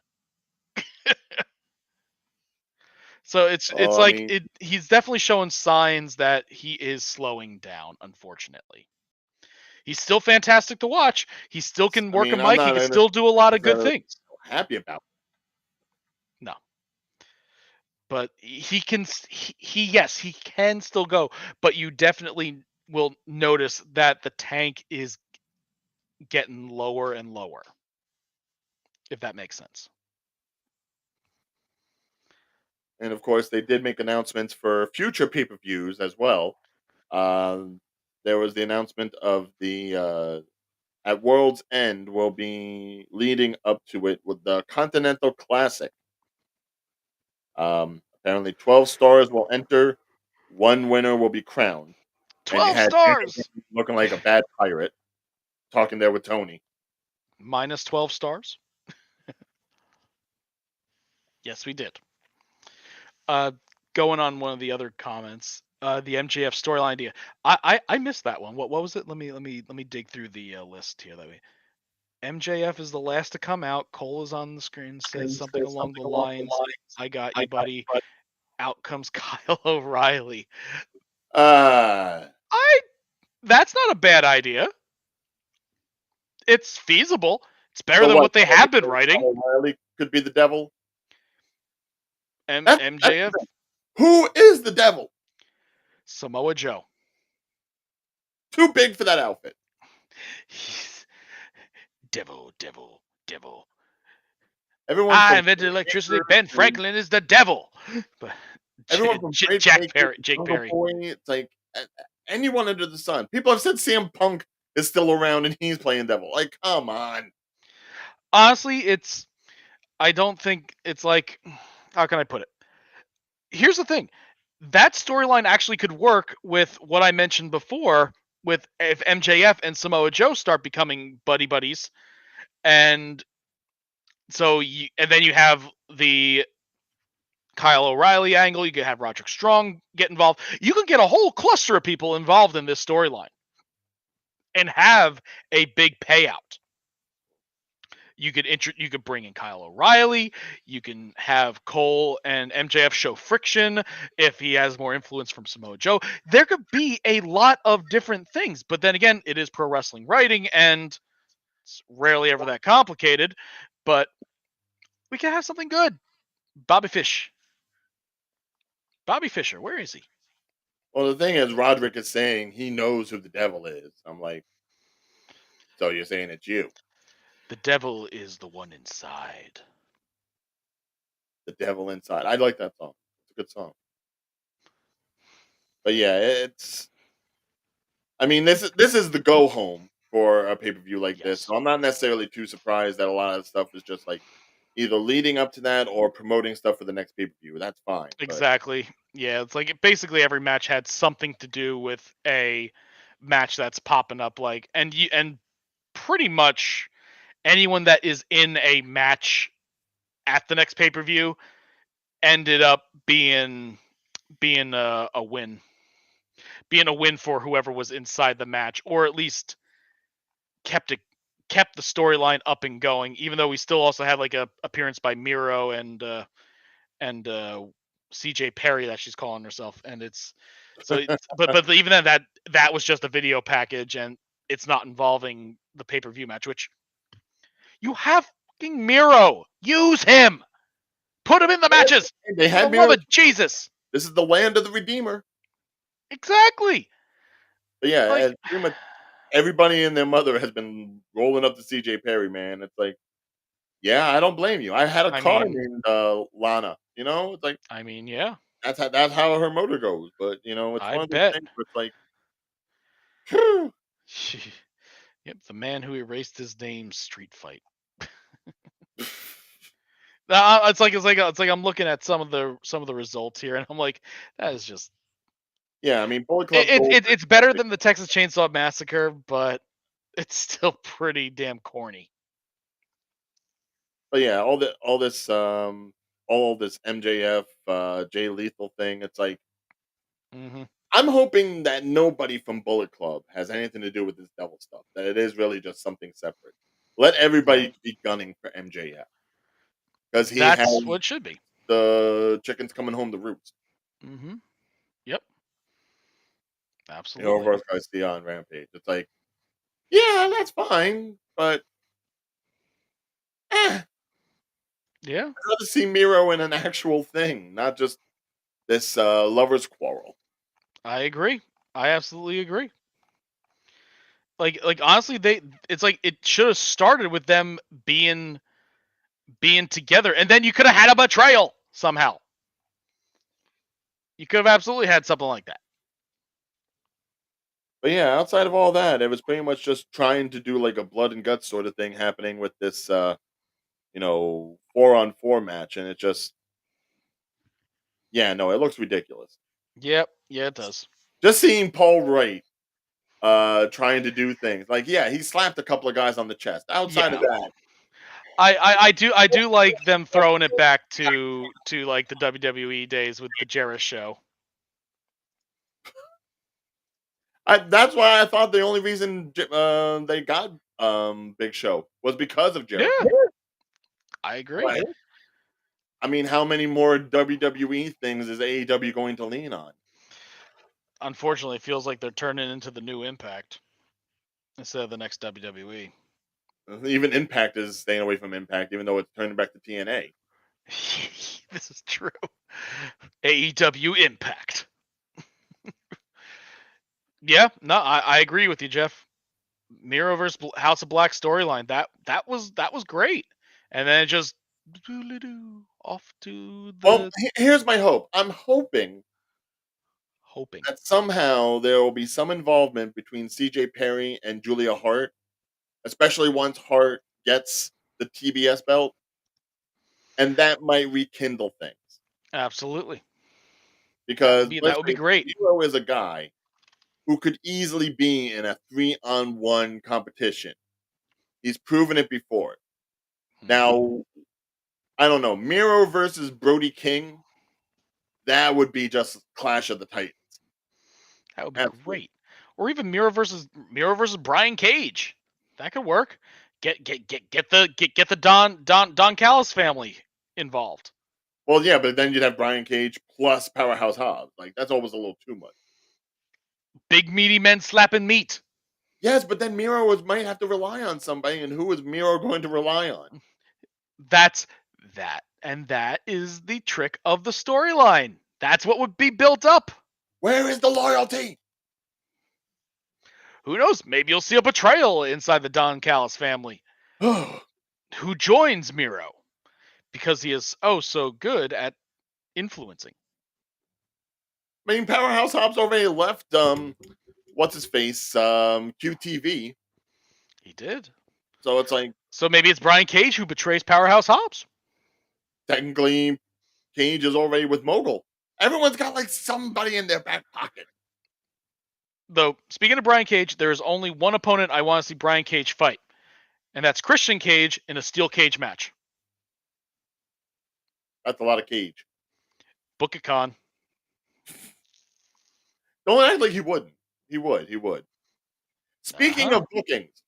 So it's Oh, I like mean, he's definitely showing signs that he is slowing down, unfortunately. He's still fantastic to watch. He still can work a I'm mic. He not can still do a lot of good necessarily things. happy about it. No. But he can yes, he can still go, but you definitely will notice that the tank is getting lower and lower, if that makes sense. And of course, they did make announcements for future pay per views as well. Um, there was the announcement of the at World's End will be leading up to it with the Continental Classic. Apparently, 12 stars will enter. One winner will be crowned. And you 12 had stars. Daniel looking like a bad pirate talking there with Tony. Minus 12 stars. Yes, we did. uh Going on one of the other comments, the MJF storyline idea. I missed that one. What was it? Let me dig through the list here. That way, MJF is the last to come out. Cole is on the screen, says something along the lines, "I got you, buddy." Out comes Kyle O'Reilly. Uh, I That's not a bad idea. It's feasible. It's better so than what? what they have been writing. Kyle O'Reilly could be the devil. That's the MJF, thing. Who is the devil? Samoa Joe. Too big for that outfit. He's devil, devil, devil. Everyone I from invented electricity. Breaker Ben and Franklin is the devil. But everyone from Great Jack Breaker Perry, to Jake Jungle Perry. Boy. It's like anyone under the sun. People have said CM Punk is still around and he's playing devil. Like, come on. Honestly, I don't think it's like, how can I put it? here's the thing. That storyline actually could work with what I mentioned before, with if MJF and Samoa Joe start becoming buddy buddies, and and then you have the Kyle O'Reilly angle. You could have Roderick Strong get involved. You could get a whole cluster of people involved in this storyline and have a big payout. You could bring in Kyle O'Reilly. You can have Cole and MJF show friction if he has more influence from Samoa Joe. There could be a lot of different things, but then again, it is pro wrestling writing, and it's rarely ever that complicated. But we can have something good. Bobby Fischer, where is he? Well, the thing is, Roderick is saying he knows who the devil is. I'm like, so you're saying it's you? The devil is the one inside. The devil inside. I like that song. It's a good song. But yeah, it's. I mean, this is the go home for a pay per view like this. Yes. So I'm not necessarily too surprised that a lot of stuff is just like either leading up to that or promoting stuff for the next pay per view. That's fine. But Exactly. Yeah, it's like basically every match had something to do with a match that's popping up, like, and pretty much anyone that is in a match at the next pay-per-view ended up being a win. Being a win for whoever was inside the match, or at least kept the storyline up and going, even though we still also had like a appearance by Miro and CJ Perry that she's calling herself, and but even then that was just a video package, and it's not involving the pay per view match. Which you have fucking Miro, use him, put him in the matches they for the had me. love of Jesus. This is the land of the Redeemer. Exactly. But yeah, Like, and pretty much everybody and their mother has been rolling up to CJ Perry, man. It's like, yeah, I don't blame you. I had a I car mean, named Lana. You know, it's like yeah, that's how her motor goes. But it's I one of those bet. things where it's like, phew. Yep, the man who erased his name, Street Fight. It's like I'm looking at some of the results here, and I'm like, that is just Yeah, I mean, Bullet Club Gold. it's better than the Texas Chainsaw Massacre, but it's still pretty damn corny. But yeah, all this MJF Jay Lethal thing. It's like Hmm. I'm hoping that nobody from Bullet Club has anything to do with this devil stuff. That it is really just something separate. Let Right. everybody be gunning for MJF because he has That's what it should be. the chickens coming home to roost. Hmm. Yep. Absolutely. Over Garcia on Rampage. It's like, yeah, that's fine, but I'd Yeah, rather see Miro in an actual thing, not just this lovers quarrel. I agree. I absolutely agree. Like honestly, it's like it should have started with them being together, and then you could have had a betrayal somehow. You could have absolutely had something like that. But yeah, outside of all that, it was pretty much just trying to do like a blood and guts sort of thing happening with this 4-on-4 match, and it just yeah, no, it looks ridiculous. Yep. Yeah, it does. Just seeing Paul Wright trying to do things. Like, yeah, he slapped a couple of guys on the chest. Outside Yeah. of that, I do like them throwing it back to like the WWE days with the Jarrett show. that's why I thought the only reason they got Big Show was because of Yeah, Jericho. I agree. Right? I mean, how many more WWE things is AEW going to lean on? Unfortunately, it feels like they're turning into the new Impact instead of the next WWE. Even Impact is staying away from Impact, even though it's turning back to TNA. This is true. AEW Impact. Yeah, no, I agree with you, Jeff. Miro versus House of Black storyline that was great, and then it just off to Well, the here's my hope. I'm hoping hoping. that somehow there will be some involvement between CJ Perry and Julia Hart, especially once Hart gets the TBS belt, and that might rekindle things. Absolutely. because that let's would be face great. it, Miro is a guy who could easily be in a 3-on-1 competition. He's proven it before. Mhm. Now, I don't know, Miro versus Brody King, that would be just Clash of the Titans. That would be Absolutely. great. Or even Miro versus Brian Cage. That could work. Get the Don Callis family involved. Well, yeah, but then you'd have Brian Cage plus Powerhouse Hobbs. Like, that's almost a little too much. Big meaty men slapping meat. Yes, but then might have to rely on somebody, and who is Miro going to rely on? That's that. And that is the trick of the storyline. That's what would be built up. Where is the loyalty? Who knows? Maybe you'll see a betrayal inside the Don Callis family I who joins Miro because he is oh so good at influencing. mean, Powerhouse Hobbs already left. What's his face? QTV. He did. So it's like So maybe it's Brian Cage who betrays Powerhouse Hobbs. technically, Cage is already with Mogul. Everyone's got like somebody in their back pocket. Though, speaking of Brian Cage, there is only one opponent I want to see Brian Cage fight, and that's Christian Cage in a steel cage match. That's a lot of Cage. Book it, Con. Don't act like he wouldn't. He would. He would. Speaking Uh-huh. of bookings,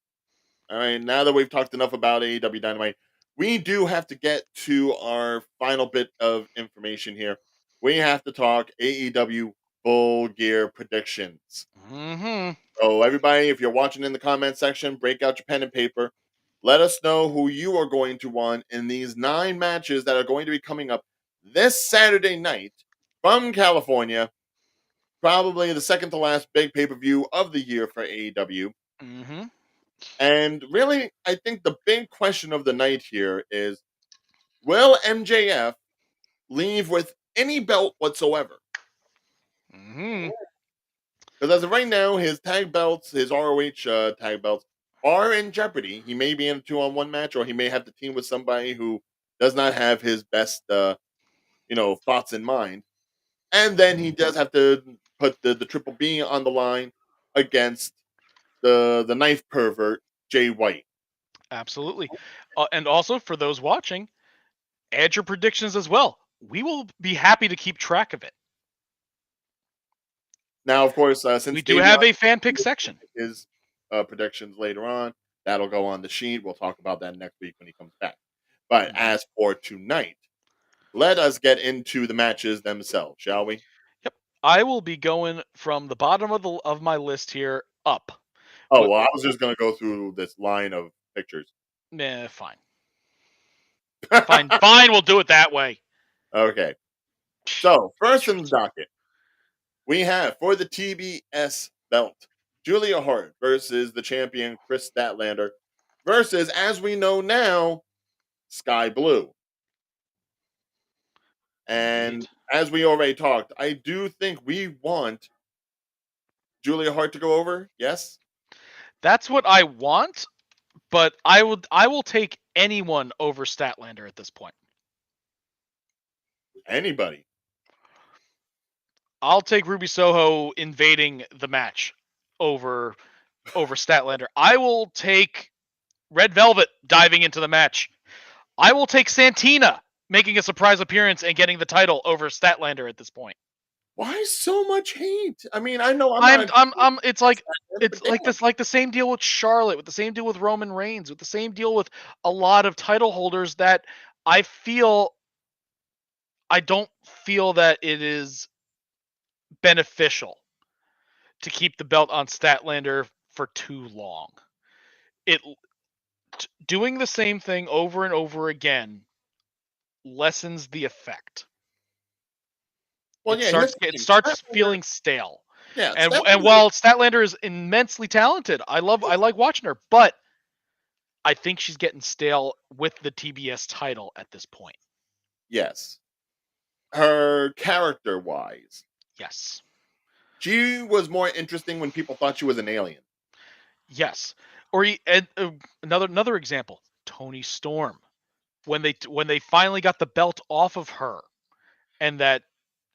all right, now that we've talked enough about AEW Dynamite, we do have to get to our final bit of information here. We have to talk AEW Full Gear predictions. Mm-hmm. So, everybody, if you're watching in the comment section, break out your pen and paper. Let us know who you are going to want in these 9 matches that are going to be coming up this Saturday night from California. Probably the second to last big pay per view of the year for AEW. Mm-hmm. And really, I think the big question of the night here is, will MJF leave with any belt whatsoever? Mm-hmm. Because as of right now, his tag belts, his ROH tag belts, are in jeopardy. He may be in a 2-on-1 match, or he may have to team with somebody who does not have his best, thoughts in mind. And then he does have to put the Triple B on the line against the knife pervert Jay White. Absolutely. And also, for those watching, add your predictions as well. We will be happy to keep track of it. Now, of course, since We do Davion have a fan pick section. his predictions later on, that'll go on the sheet. We'll talk about that next week when he comes back. But Mhm. as for tonight, let us get into the matches themselves, shall we? Yep. I will be going from the bottom of my list here up. Oh With well, I was just gonna go through this line of pictures. fine. Fine, we'll do it that way. Okay. So first in the docket, we have for the TBS belt, Julia Hart versus the champion Chris Statlander versus, as we know now, Sky Blue. And Indeed. as we already talked, I do think we want Julia Hart to go over. Yes, That's what I want, but I will take anyone over Statlander at this point. anybody. I'll take Ruby Soho invading the match over Statlander. I will take Red Velvet diving into the match. I will take Santina making a surprise appearance and getting the title over Statlander at this point. Why so much hate? I mean, I know I'm I'm not. I'm it's like But it's damn, like the same deal with Charlotte, with the same deal with Roman Reigns, with the same deal with a lot of title holders that I feel I don't feel that it is beneficial to keep the belt on Statlander for too long. It doing the same thing over and over again lessens the effect. well, yeah. Here's the It thing. starts Statlander, feeling stale. yeah, And Statlander. while Statlander is immensely talented, I like watching her, but I think she's getting stale with the TBS title at this point. Yes, her character wise, Yes. she was more interesting when people thought she was an alien. Yes. Another example, Tony Storm. When they finally got the belt off of her and that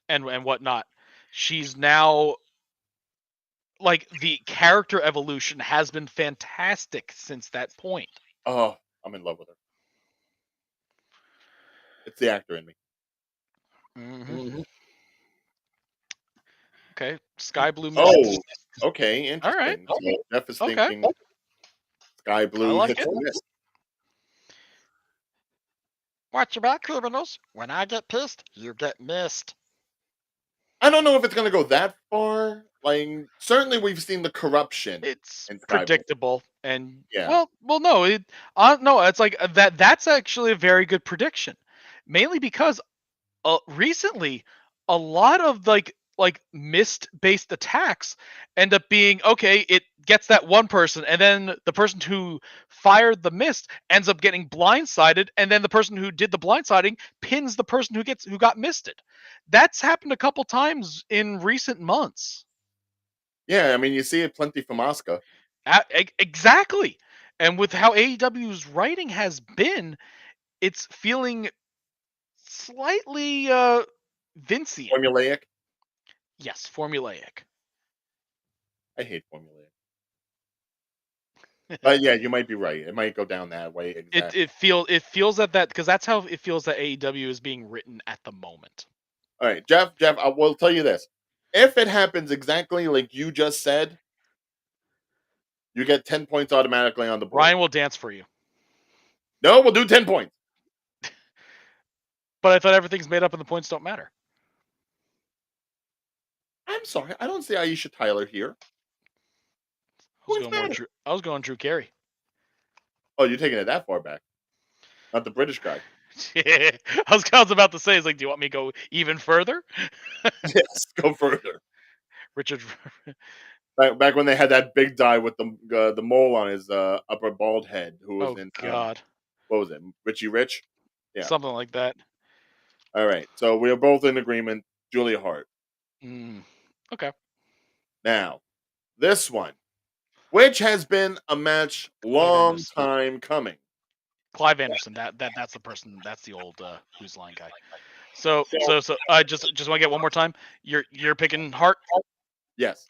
and whatnot. She's now like the character evolution has been fantastic since that point. Oh, I'm in love with her. It's the actor in me. Mm-hmm. Mhm. Okay, Sky Blue Oh, Mist. okay, All right. interesting. So Jeff is Okay, thinking Sky I Blue like hits it. and miss. Watch your back, criminals. When I get pissed, you get missed. I don't know if it's gonna go that far. Like, certainly we've seen the corruption It's in Sky Blue. predictable, and Yeah. no, no, it's like that. That's actually a very good prediction, mainly because recently a lot of like mist based attacks end up being okay, it gets that one person, and then the person who fired the mist ends up getting blindsided, and then the person who did the blindsiding pins the person who got misted. That's happened a couple times in recent months. Yeah, I mean, you see it plenty from Asuka. Exactly. And with how AEW's writing has been, it's feeling slightly Vincian. Formulaic. Yes, formulaic. I hate formulaic. But yeah, you might be right. It might go down that way it exactly. it feels that because that's how it feels that AEW is being written at the moment. All right, Jeff, I will tell you this. If it happens exactly like you just said, you get 10 points automatically on the board. Ryan will dance for you. No, we'll do 10 points. But I thought everything's made up and the points don't matter. I'm sorry. I don't see Aisha Tyler here. Points matter. I was going Drew Carey. Oh, you're taking it that far back. Not the British guy. I was about to say, is like, do you want me to go even further? Yes, go further. Richard. Back when they had that big guy with the mole on his upper bald head, who was Oh in God, what was it, Richie Rich? Yeah. something like that. All right. So we are both in agreement. Julia Hart. Okay. Now, this one, which has been a match Clive long Anderson. time coming. Clive Anderson. That's the person. That's the old Who's Line guy. So I just want to get one more time. You're picking Hart. Yes.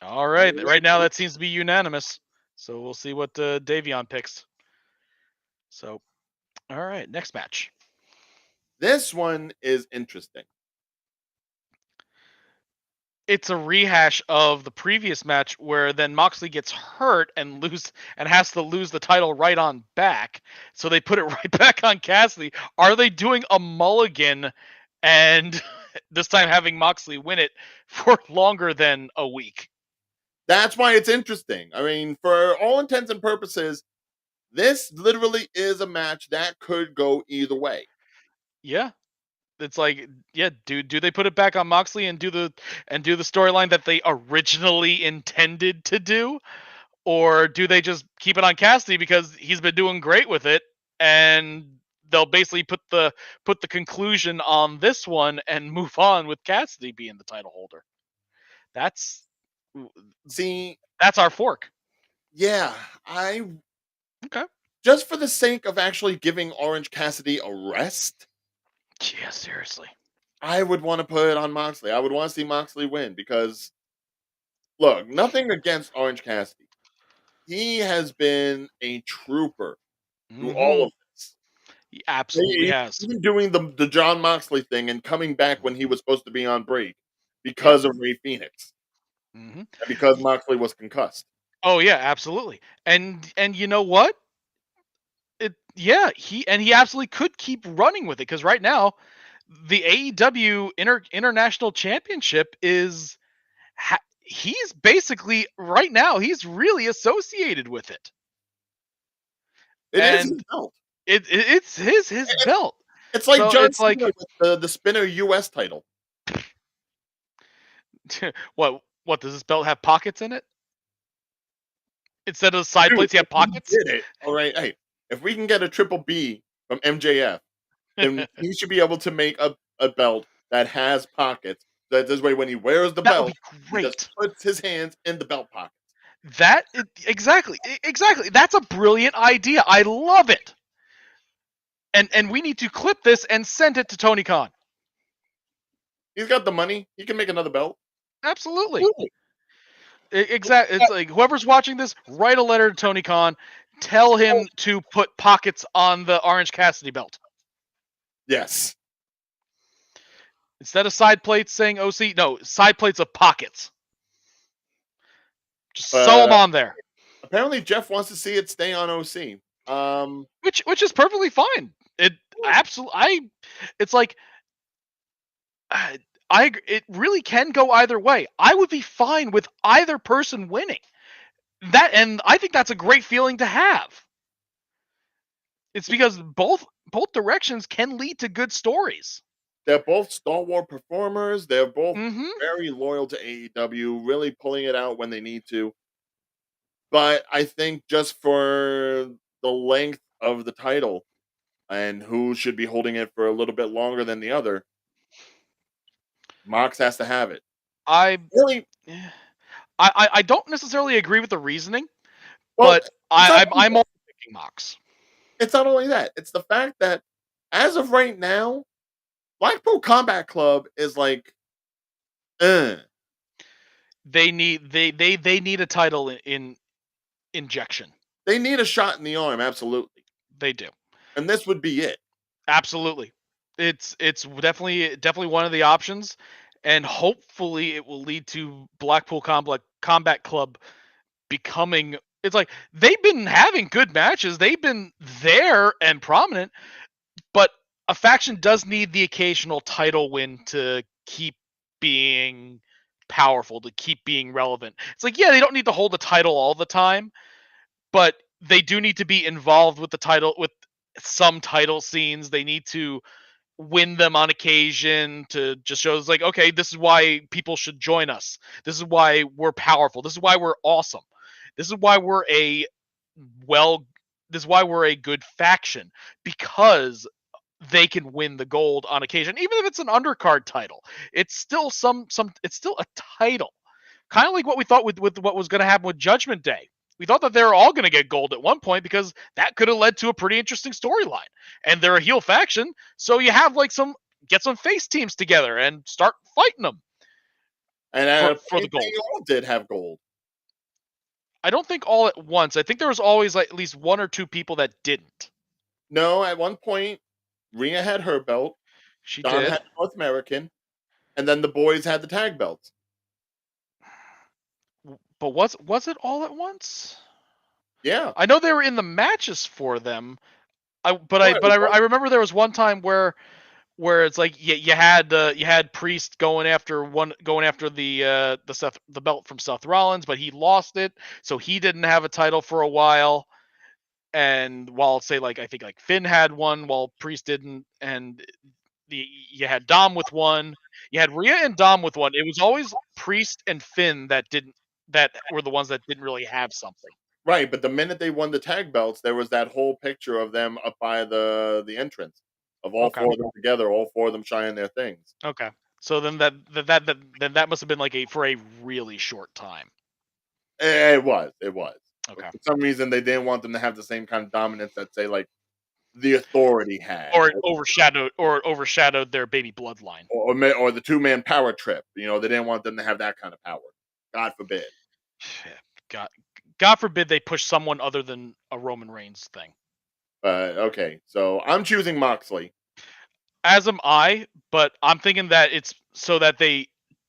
All right. Right now that seems to be unanimous. So we'll see what Davion picks. So, all right, next match. This one is interesting. It's a rehash of the previous match where then Moxley gets hurt and has to lose the title right on back. So they put it right back on Cassidy. Are they doing a mulligan and this time having Moxley win it for longer than a week? That's why it's interesting. I mean, for all intents and purposes, this literally is a match that could go either way. Yeah. It's like, yeah, do they put it back on Moxley and do the storyline that they originally intended to do? Or do they just keep it on Cassidy because he's been doing great with it, and they'll basically put the conclusion on this one and move on with Cassidy being the title holder? That's See, our fork. yeah, I Okay. just for the sake of actually giving Orange Cassidy a rest, Yeah, seriously. I would want to put it on Moxley. I would want to see Moxley win because look, nothing against Orange Cassidy. He has been a trooper through all Mm-hmm. of this. He absolutely has. Even doing the John Moxley thing and coming back when he was supposed to be on break Yep. because of Ray Phoenix Mm-hmm. and because Moxley was concussed. Oh yeah, absolutely. And you know what? He absolutely could keep running with it because right now the AEW International Championship is he's basically right now he's really associated with it, It is his and belt. it's his belt. It's like So John it's Cena like with the Spinner US title. what does this belt have pockets in it instead of side Dude, plates? You have if we pockets. did it, all right. Hey, if we can get a triple B from MJF, then he should be able to make a belt that has pockets. That this way, when he wears the That would belt, be he just great. puts his hands in the belt pocket. Exactly. That's a brilliant idea. I love it. And we need to clip this and send it to Tony Khan. He's got the money. He can make another belt. Absolutely. Exactly. It's like whoever's watching this, write a letter to Tony Khan, tell him to put pockets on the Orange Cassidy belt Yes. instead of side plates saying OC. No, side plates of pockets. Just sew them on there. Apparently, Jeff wants to see it stay on OC. Which is perfectly fine. It absolutely. It's like it really can go either way. I would be fine with either person winning. And I think that's a great feeling to have. It's because both directions can lead to good stories. They're both stalwart performers. They're both Mm-hmm. very loyal to AEW, really pulling it out when they need to. But I think just for the length of the title and who should be holding it for a little bit longer than the other, Mox has to have it. I Really? don't necessarily agree with the reasoning, Well, but I'm also picking Mox. it's not only that. It's the fact that as of right now, Blackpool Combat Club is like, They need a title in injection. they need a shot in the arm, absolutely. They do. And this would be it. Absolutely. It's definitely one of the options, and hopefully it will lead to Blackpool Combat Club becoming. It's like they've been having good matches. They've been there and prominent, but a faction does need the occasional title win to keep being powerful, to keep being relevant. It's like, yeah, they don't need to hold the title all the time, but they do need to be involved with the title, with some title scenes. They need to win them on occasion to just show it's like, okay, this is why people should join us. This is why we're powerful. This is why we're awesome. This is why we're a good faction, because they can win the gold on occasion, even if it's an undercard title. It's still it's still a title. Kind of like what we thought with what was going to happen with Judgment Day. We thought that they were all going to get gold at one point because that could have led to a pretty interesting storyline. And they're a heel faction, so you have like get some face teams together and start fighting them. And for the gold. they all did have gold. I don't think all at once. I think there was always like at least one or two people that didn't. No, at one point, Rhea had her belt. She Don did. had North American, and then the boys had the tag belts. But was it all at once? Yeah, I know they were in the matches for them. I remember there was one time where it's like you had Priest going after the belt from Seth Rollins, but he lost it, so he didn't have a title for a while. And while say like I think like Finn had one while Priest didn't, and you had Dom with one, you had Rhea and Dom with one. It was always Priest and Finn that were the ones that didn't really have something. right. But the minute they won the tag belts, there was that whole picture of them up by the entrance of all four of them together, all four of them shining their things. Okay, so then that must have been like for a really short time. It was. Okay. For some reason, they didn't want them to have the same kind of dominance that, say, like the Authority had, or it overshadowed their baby bloodline, or the 2-man power trip. You know, they didn't want them to have that kind of power. God forbid. God forbid they push someone other than a Roman Reigns thing. Okay, so I'm choosing Moxley. As am I, but I'm thinking that it's so that they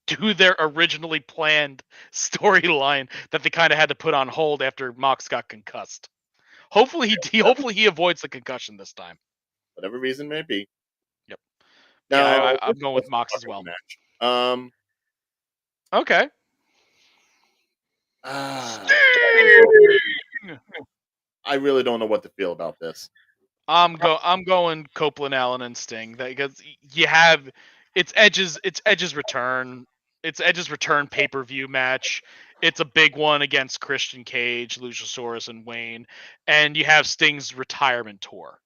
do their originally planned storyline that they kind of had to put on hold after Mox got concussed. Hopefully he avoids the concussion this time. Whatever reason may be. Yep. Now, yeah, I'm going with Mox as well. Match. Okay. I really don't know what to feel about this. I'm going Copeland, Allen, and Sting because you have it's Edge's return. It's Edge's return pay-per-view match. It's a big one against Christian Cage, Luchasaurus, and Wayne, and you have Sting's retirement tour.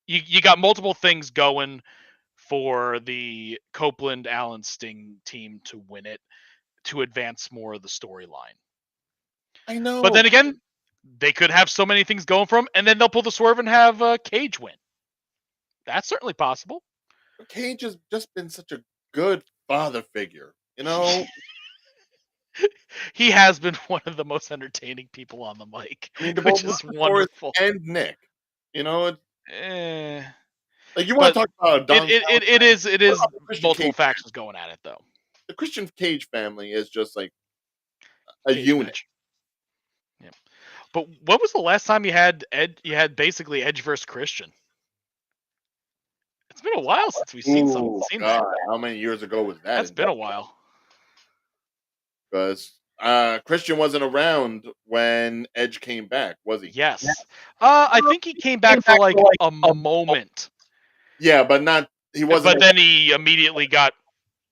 You got multiple things going for the Copeland, Allen, Sting team to win it, to advance more of the storyline. I know, but then again, they could have so many things going for them, and then they'll pull the swerve and have Cage win. That's certainly possible. Cage has just been such a good father figure. You know, He has been one of the most entertaining people on the mic, I mean, to both which is Luchasaurus wonderful. and Nick. You know, it's Eh, like you want but to talk about a Don. it What is about the Christian multiple Cage? factions going at it though. The Christian Cage family is just like a Cage unit. match. Yeah. But what was the last time you had Ed? You had basically Edge versus Christian. It's been a while since we've seen Ooh, seen that. God, how many years ago was that? That's been a while. Because Christian wasn't around when Edge came back, was he? Yes. I think he came back for like a moment, Yeah, but not. He wasn't. but then he immediately got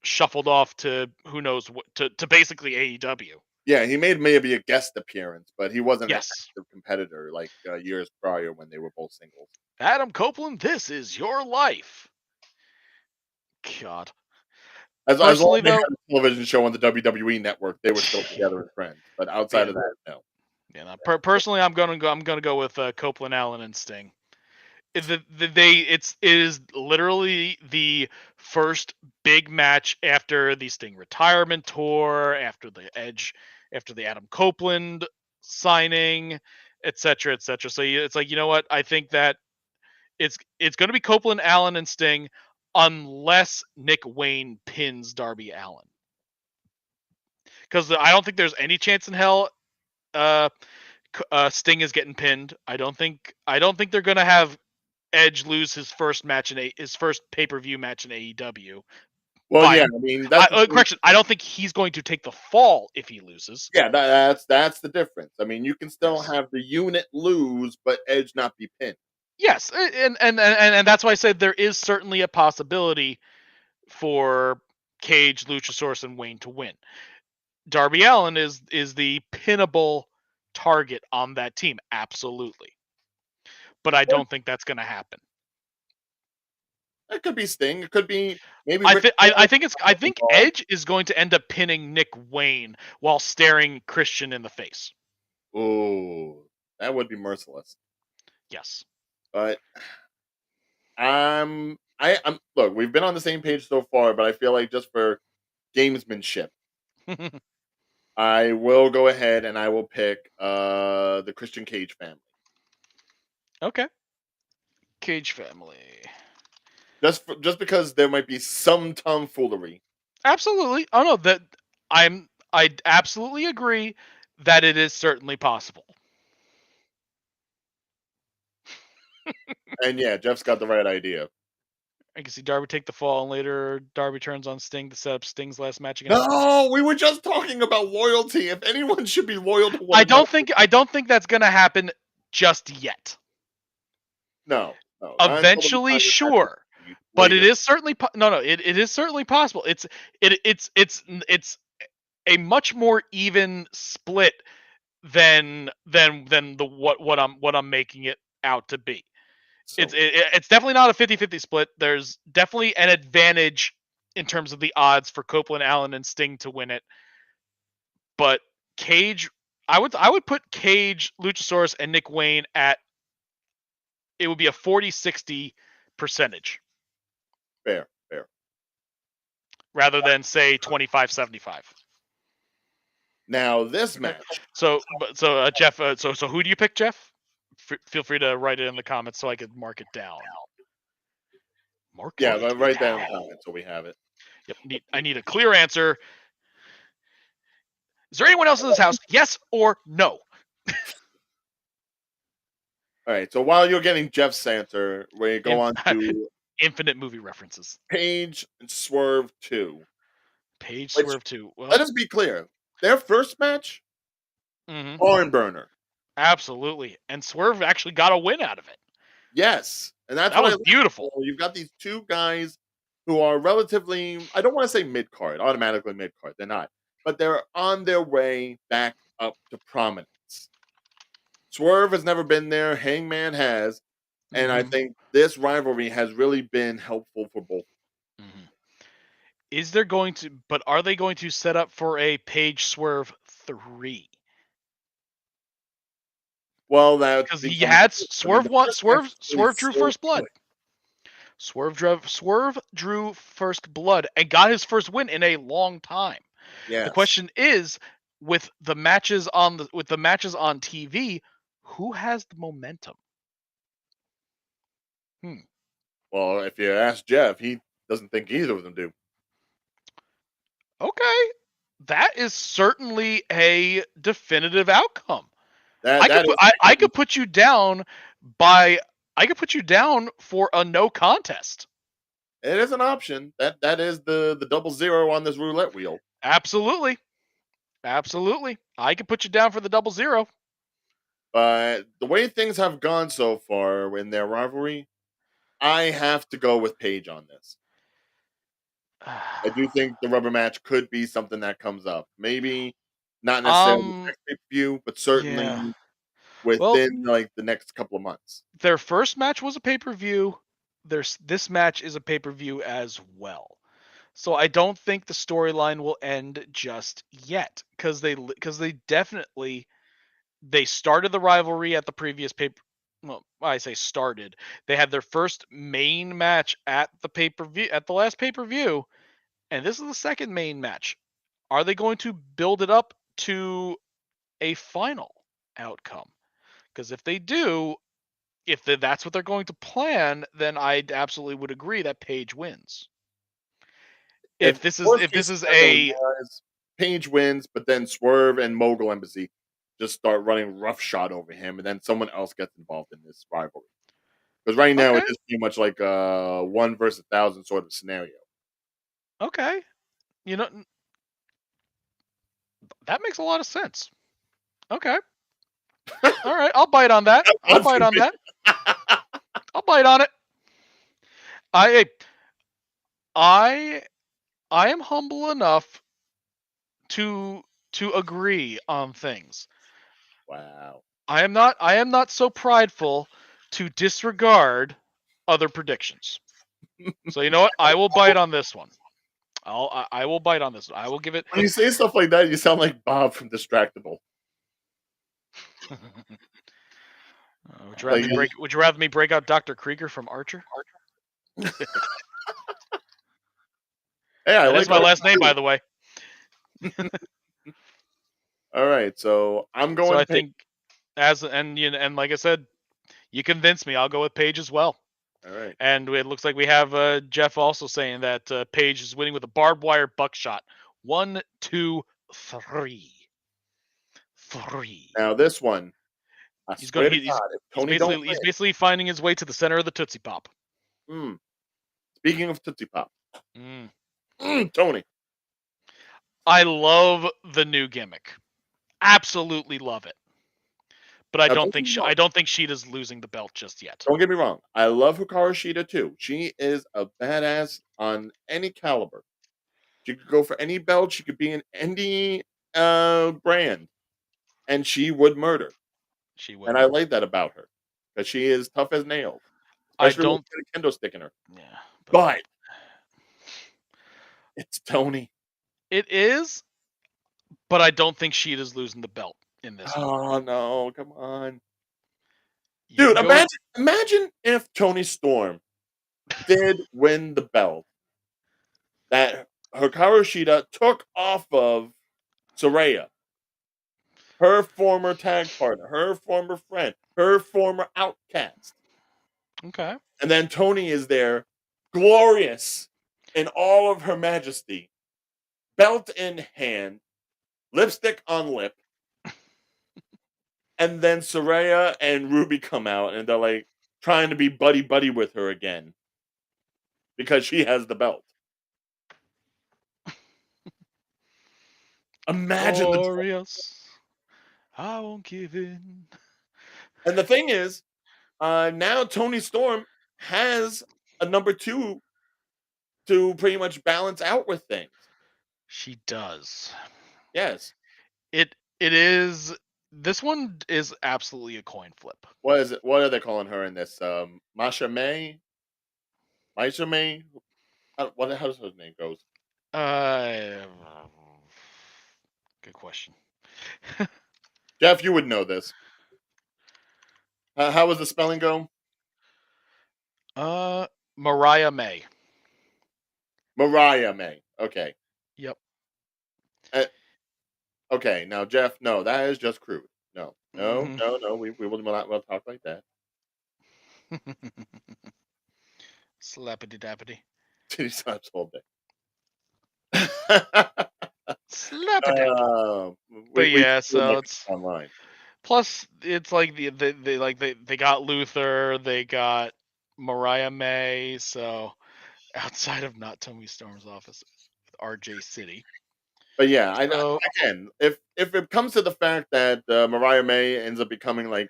shuffled off to who knows what to basically AEW. Yeah, he made maybe a guest appearance, but he wasn't an Yes. active competitor like years prior when they were both singles. Adam Copeland, this is your life. God. As long as Personally, they had though, a television show on the WWE network, they were still together as friends. But outside of that, no. yeah. Personally, I'm gonna go with Copeland, Allen, and Sting. It is literally the first big match after the Sting retirement tour, after the Adam Copeland signing, etc., etc. So it's like, you know what? I think that it's going to be Copeland, Allen, and Sting, unless Nick Wayne pins Darby Allin, because I don't think there's any chance in hell Sting is getting pinned. I don't think they're going to have Edge lose his first match his first pay-per-view match in AEW. Well, yeah, Fine. I mean that's Correction. I don't think he's going to take the fall if he loses. yeah, that's the difference. I mean, you can still Yes. have the unit lose, but Edge not be pinned. Yes, and that's why I said there is certainly a possibility for Cage, Luchasaurus, and Wayne to win. Darby Allin is the pinnable target on that team, absolutely. But I don't think that's going to happen. It could be Sting. It could be maybe. I think Edge is going to end up pinning Nick Wayne while staring Christian in the face. Oh, that would be merciless. Yes. But I'm look. We've been on the same page so far, but I feel like just for gamesmanship, I will go ahead and I will pick the Christian Cage family. Okay. Cage family. Just because there might be some tomfoolery. Absolutely. Oh no, that I absolutely agree that it is certainly possible. And yeah, Jeff's got the right idea. I can see Darby take the fall, and later Darby turns on Sting to set up Sting's last match against. No, we were just talking about loyalty. If anyone should be loyal to one I another, don't think that's gonna happen just yet. no, not until the Eventually, time sure, but it is certainly it is certainly possible. It's a much more even split than the what I'm making it out to be. So, It's definitely not a 50-50 split. There's definitely an advantage in terms of the odds for Copeland, Allen, and Sting to win it. But Cage, I would put Cage, Luchasaurus, and Nick Wayne at, it would be a 40-60 percentage fair. rather than say 25-75. Now this match. So Jeff, so who do you pick, Jeff? Feel free to write it in the comments so I could mark it down. Yeah, but write that in the comments so we have it. Yep. I need a clear answer. Is there anyone else in this house? Yes or no? All right. So while you're getting Jeff's answer, we go on to infinite movie references. Page and Swerve 2. Page Swerve 2. Well, let us be clear. Their first match, barn burner. Absolutely. And Swerve actually got a win out of it. Yes. And that was beautiful. You've got these two guys who are relatively, I don't want to say mid-card, automatically mid-card. They're not. But they're on their way back up to prominence. Swerve has never been there. Hangman has. And I think this rivalry has really been helpful for both. Are they going to set up for a Page Swerve 3? Well, that because he had Swerve drew first blood. Swerve drew first blood and got his first win in a long time. The Yes. question is, with the matches on TV, who has the momentum? Well, if you ask Jeff, he doesn't think either of them do. Okay, that is certainly a definitive outcome. That I could that put is I actually could put you down by I could put you down for a no contest. it is an option. That is the double zero on this roulette wheel. Absolutely. Absolutely. I could put you down for the double zero. But the way things have gone so far in their rivalry, I have to go with Paige on this. I do think the rubber match could be something that comes up. Maybe not necessarily the next pay-per-view, but Yeah. certainly Well, within like the next couple of months. their first match was a pay-per-view. This match is a pay-per-view as well. So I don't think the storyline will end just yet cuz they definitely they started the rivalry at the previous pay. Well, I say started. They had their first main match at the pay-per-view at the last pay-per-view, and this is the second main match. Are they going to build it up to a final outcome? Because if they do, that's what they're going to plan, then I absolutely would agree that Paige wins. If If worst this case is scenario a was Paige wins, but then Swerve and Mogul Embassy just start running roughshod over him, and then someone else gets involved in this rivalry. Because right now okay, it is pretty much like a 1 versus 1,000 sort of scenario. okay, you know that makes a lot of sense. Okay, all right, I'll bite on that. I'll Once bite on again, that. I'll bite on it. I I I am humble enough to agree on things. wow. I am not so prideful to disregard other predictions. So you know what? I will bite on this one. I will bite on this one. I will give it. When you say stuff like that, you sound like Bob from Distractable. Like, Would you rather me break out Dr. Krieger from Archer? hey, I That is like my Archie last name, by too. the way. All right, so I'm So going I Paige. think and like I said, you convinced me. I'll go with Paige as well. All right. And it looks like we have Jeff also saying that Paige is winning with a barbed wire buckshot. 1, 2, 3. 3. Now this one, I He's going. swear to God, if Tony don't He's basically finding his way to the center of the Tootsie Pop. win, speaking of Tootsie Pop, Mm. Tony. I love the new gimmick. Absolutely love it. But Now, don't get me wrong. I don't think Sheeta's losing the belt just yet. Don't get me wrong. I love Hikaru Shida too. She is a badass on any caliber. She could go for any belt. She could be in any brand, and she would murder. She And would. I like that about her because she is tough as nails, I especially when don't. you get a kendo stick in her. Yeah. But it's Tony. It is, but I don't think Sheeta's losing the belt in this one. Oh no! Come on, You dude. can go. Imagine if Tony Storm did win the belt that Hikaru Shida took off of Saraya, her former tag partner, her former friend, her former outcast. Okay. And then Tony is there, glorious in all of her majesty, belt in hand, lipstick on lip. And then Saraya and Ruby come out and they're like trying to be buddy buddy with her again because she has the belt. Imagine the. Glorious. I won't give in. And the thing is, now Tony Storm has a number two to pretty much balance out with things. She does. Yes. It is. This one is absolutely a coin flip. What is it? What are they calling her in this? Masha May? Masha May? How does her name goes? Uh, Good question. Jeff, you would know this. How was the spelling go? Mariah May. Mariah May. Okay. Yep. Uh, okay. Now, Jeff, no, that is just crude. No, no, Mhm. no, no. We will not well talk like that. Slappity dappity. Titty slaps all day. Slap a dap. We But yeah, will so make it's it online. plus it's like they got Luther, they got Mariah May, so outside of not Tommy Storm's office with RJ City. But yeah, So again, if it comes to the fact that Mariah May ends up becoming like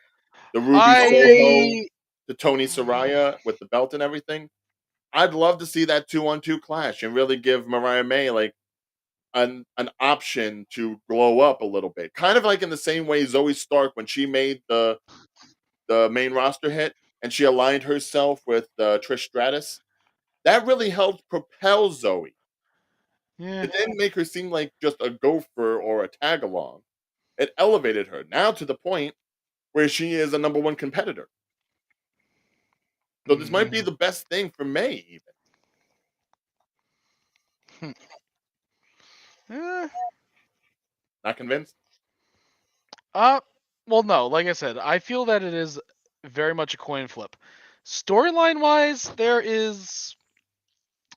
the Ruby Soho I to Tony Saraya with the belt and everything, I'd love to see that 2-on-2 clash and really give Mariah May like an option to glow up a little bit. Kind of like in the same way Zoe Stark when she made the main roster hit and she aligned herself with Trish Stratus. That really helped propel Zoe. yeah. It didn't make her seem like just a gopher or a tag along. It elevated her now to the point where she is a number one competitor. So this might be Mhm. the best thing for May, even. Eh, Not convinced? uh well no, like I said, I feel that it is very much a coin flip. Storyline wise, there is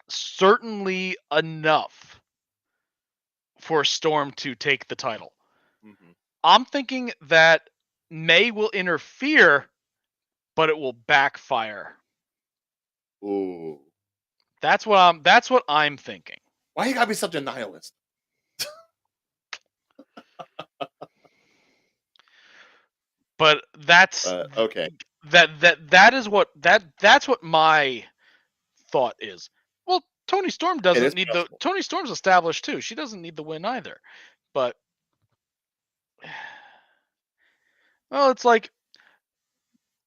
certainly enough for Storm to take the title. Hmm. I'm thinking that May will interfere, but it will backfire. Ooh. That's what I'm thinking. Why you gotta be such a nihilist? But that's Okay. that's what my thought is. Well, Tony Storm It doesn't is need the possible. Tony Storm's established too. She doesn't need the win either. But well, it's like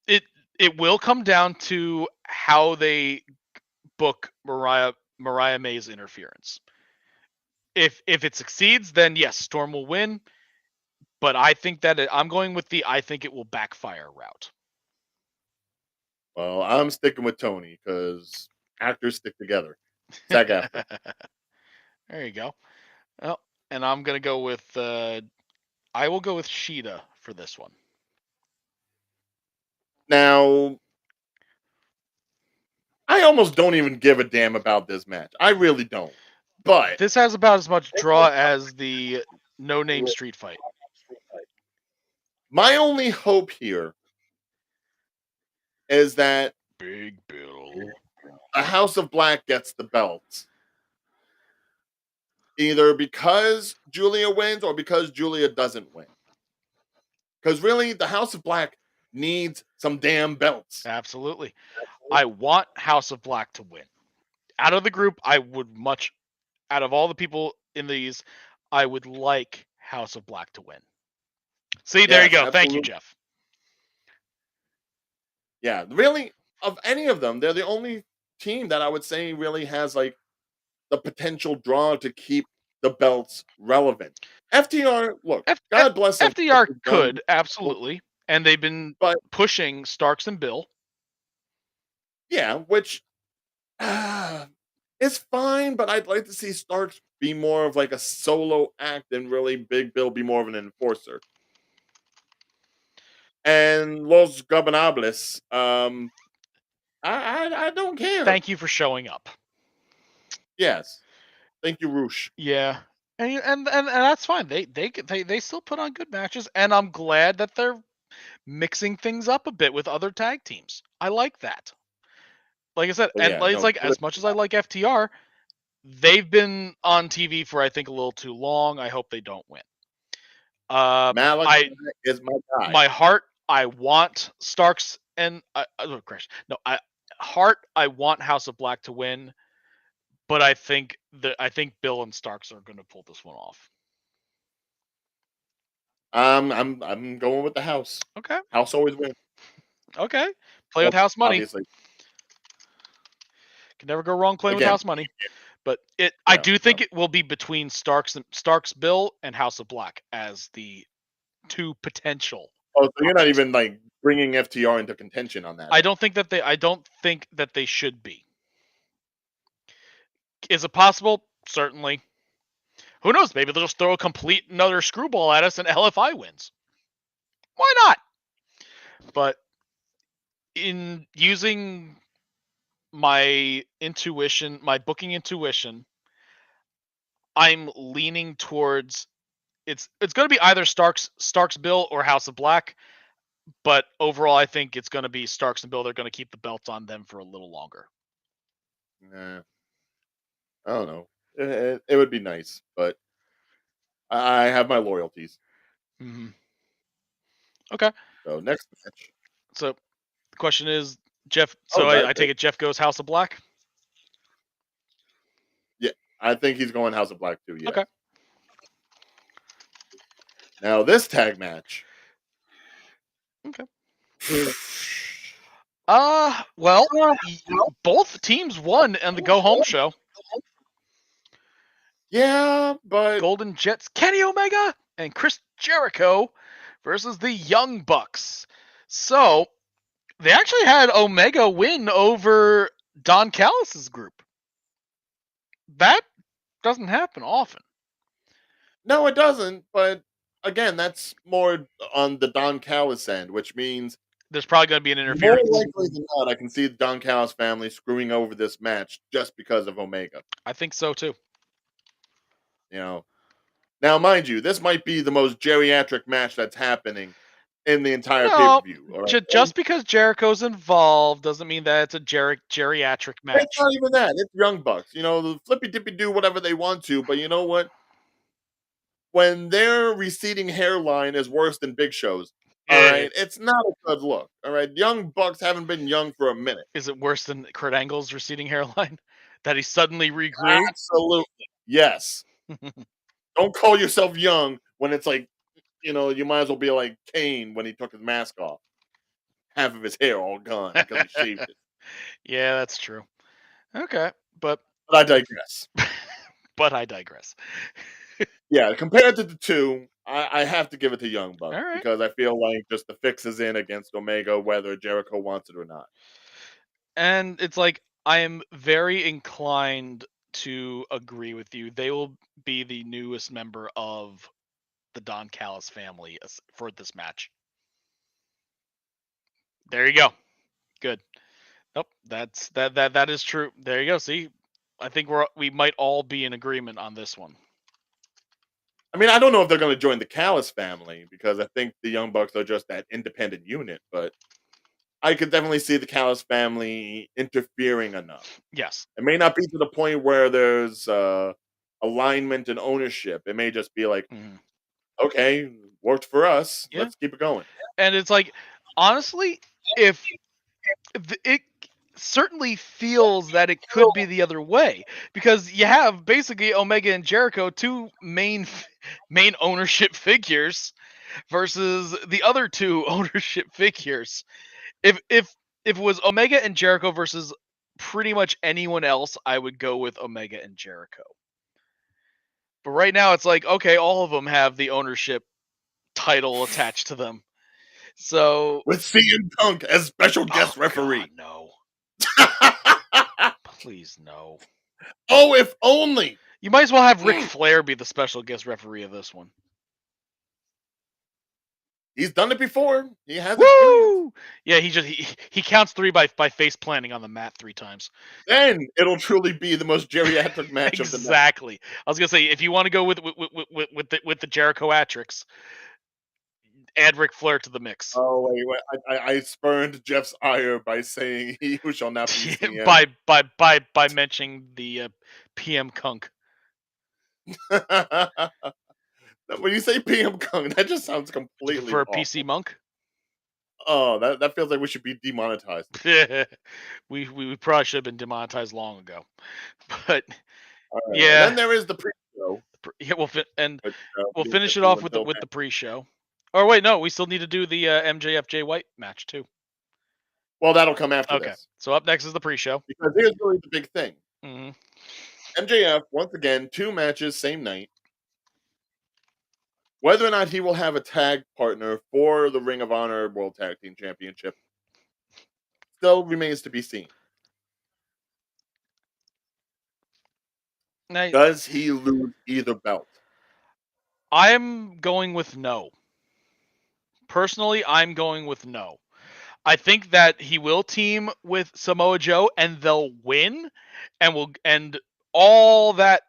it it will come down to how they book Mariah May's interference. If it succeeds, then yes, Storm will win. But I think that I'm going with the I think it will backfire route. Well, I'm sticking with Tony because actors stick together. SAG after. There you go. Well, and I'm gonna go with I will go with Sheeta for this one. Now, I almost don't even give a damn about this match. I really don't. But This has about as much draw as the no name street fight. my only hope here is that Big Bill. a House of Black gets the belt. Either because Julia wins or because Julia doesn't win. Because really, the House of Black needs some damn belts. Absolutely. I want House of Black to win. Out of the group, I would much out of all the people in these, I would like House of Black to win. See, there you Yes, go. Thank you, absolutely. Jeff. Yeah, really, of any of them, they're the only team that I would say really has like the potential draw to keep the belts relevant. FTR, look, F- F- God bless them for what FDR they've done, could absolutely, and they've been but pushing Starks and Bill. yeah, which is fine. But I'd like to see Starks be more of like a solo act and really Big Bill be more of an enforcer. And Los Gobernables, I don't care. Thank you for showing up. Yes, thank you, Roosh. Yeah, and that's fine. They still put on good matches, and I'm glad that they're mixing things up a bit with other tag teams. I like that. Like I said, But and yeah, like, it's no, like as much as I like FTR, they've been on TV for I think a little too long. I hope they don't win. Malachi I is my guy. my heart, I want Starks and oh, crash. No, I want House of Black to win, but I think Bill and Starks are going to pull this one off. I'm going with the house. Okay, House always wins. okay. Play with Well, house money. obviously, Can never go wrong playing with again, house money. But I no, do no. think it will be between Starks Bill and House of Black as the two potential. Oh, so you're not even like bringing FTR into contention on that end. I don't think that they should be. Is it possible? Certainly. Who knows? Maybe they'll just throw a complete another screwball at us and LFI wins. Why not? But in using my intuition, my booking intuition, I'm leaning towards it's going to be either Starks Bill or House of Black, but overall I think it's going to be Starks and Bill. They're going to keep the belts on them for a little longer. Nah, I don't know. It would be nice, but I have my loyalties. Mm-hmm. Okay. So next match. So the question is, Jeff. Oh, So I take it Jeff goes House of Black. yeah, I think he's going House of Black too. Yes. Okay. Now this tag match. Okay. Well, both teams won on the go home show. Yeah, but Golden Jets, Kenny Omega and Chris Jericho versus the Young Bucks. So they actually had Omega win over Don Callis' group. That doesn't happen often. no, it doesn't. But again, that's more on the Don Callis end, which means There's probably going to be an more interference. likely than not, I can see the Don Callis family screwing over this match just because of Omega. I think so too. You know, now mind you, this might be the most geriatric match that's happening in the entire pay per No, view. All right, just because Jericho's involved doesn't mean that it's a geriatric it's match. not even that. It's Young Bucks. You know, the flippy dippy do whatever they want to, but you know what? When their receding hairline is worse than Big Show's, all right, it's not a good look. All right, Young Bucks haven't been young for a minute. Is it worse than Kurt Angle's receding hairline? That he suddenly regrew? Absolutely, yes. Don't call yourself young when it's like, you know, you might as well be like Kane when he took his mask off, half of his hair all gone because he shaved it. Yeah, that's true. Okay, but But I digress. I digress. Yeah, compared to the two, I have to give it to Young Bucks All right. because I feel like just the fix is in against Omega, whether Jericho wants it or not. And it's like I am very inclined to agree with you. They will be the newest member of the Don Callis family for this match. There you go. Good. Nope, that is true. There you go. See, I think we might all be in agreement on this one. I mean, I don't know if they're going to join the Callis family because I think the Young Bucks are just that independent unit, but I could definitely see the Callis family interfering enough. Yes. It may not be to the point where there's alignment and ownership. It may just be like, okay, worked for us. Yeah. Let's keep it going. And it's like, honestly, if it certainly feels that it could be the other way because you have basically Omega and Jericho, two main ownership figures versus the other two ownership figures. If it was Omega and Jericho versus pretty much anyone else, I would go with Omega and Jericho. But right now it's like, okay, all of them have the ownership title attached to them. So with CM Punk as special guest referee. God, no. Please no. Oh, if only. You might as well have Ric Flair be the special guest referee of this one. He's done it before. He has Woo! Yeah, he counts 3 by face planting on the mat 3 times. Then it'll truly be the most geriatric match of the night. Exactly. I was gonna say, if you want to go with the Jericho-atrics, add Ric Flair to the mix. Oh wait, I spurned Jeff's ire by saying he who shall not be seen. by mentioning the PM Kunk. When you say PM Kung, that just sounds completely for a awful. PC Monk. Oh, that feels like we should be demonetized. we probably should have been demonetized long ago, but right. yeah. And then there is the pre-show. Yeah, we'll finish it off with the pre-show. Or wait, no, we still need to do the MJF Jay White match too. Well, that'll come after this. So up next is the pre-show. Because here's really the big thing. Mm-hmm. MJF, once again, 2 matches, same night. Whether or not he will have a tag partner for the Ring of Honor World Tag Team Championship still remains to be seen. Does he lose either belt? I'm going with no. Personally, I'm going with no. I think that he will team with Samoa Joe and they'll win, and all that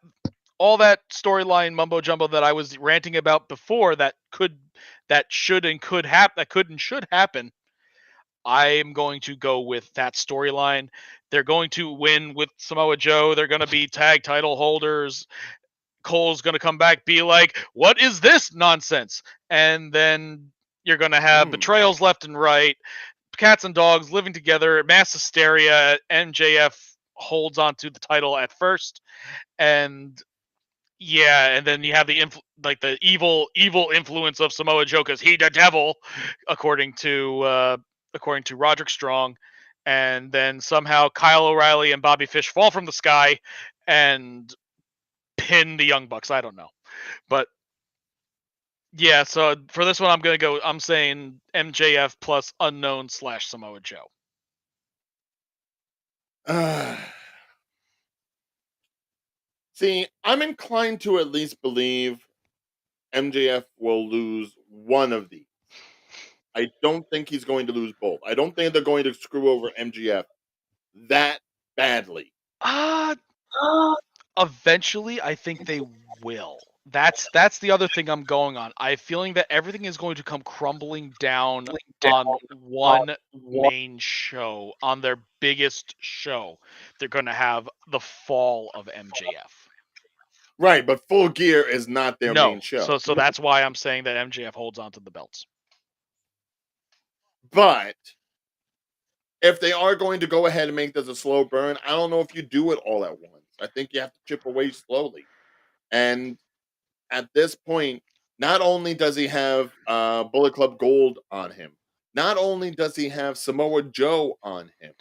all that storyline mumbo jumbo that I was ranting about before that should and could happen that could and should happen. I am going to go with that storyline. They're going to win with Samoa Joe. They're going to be tag title holders. Cole's going to come back, be like, "What is this nonsense?" And then you're going to have betrayals left and right, cats and dogs living together, mass hysteria. MJF holds onto the title at first, and yeah, and then you have the evil influence of Samoa Joe because he the devil, according to Roderick Strong, and then somehow Kyle O'Reilly and Bobby Fish fall from the sky and pin the Young Bucks. I don't know, but yeah. So for this one, I'm saying MJF plus unknown / Samoa Joe. See, I'm inclined to at least believe MJF will lose one of these. I don't think he's going to lose both. I don't think they're going to screw over MJF that badly. Uh Eventually, I think they will. That's the other thing I'm going on. I have a feeling that everything is going to come crumbling down on one main show, on their biggest show. They're going to have the fall of MJF. Right, but Full Gear is not their main No, show. so that's why I'm saying that MJF holds on to the belts. But if they are going to go ahead and make this a slow burn, I don't know if you do it all at once. I think you have to chip away slowly. And at this point, not only does he have Bullet Club Gold on him, not only does he have Samoa Joe on him,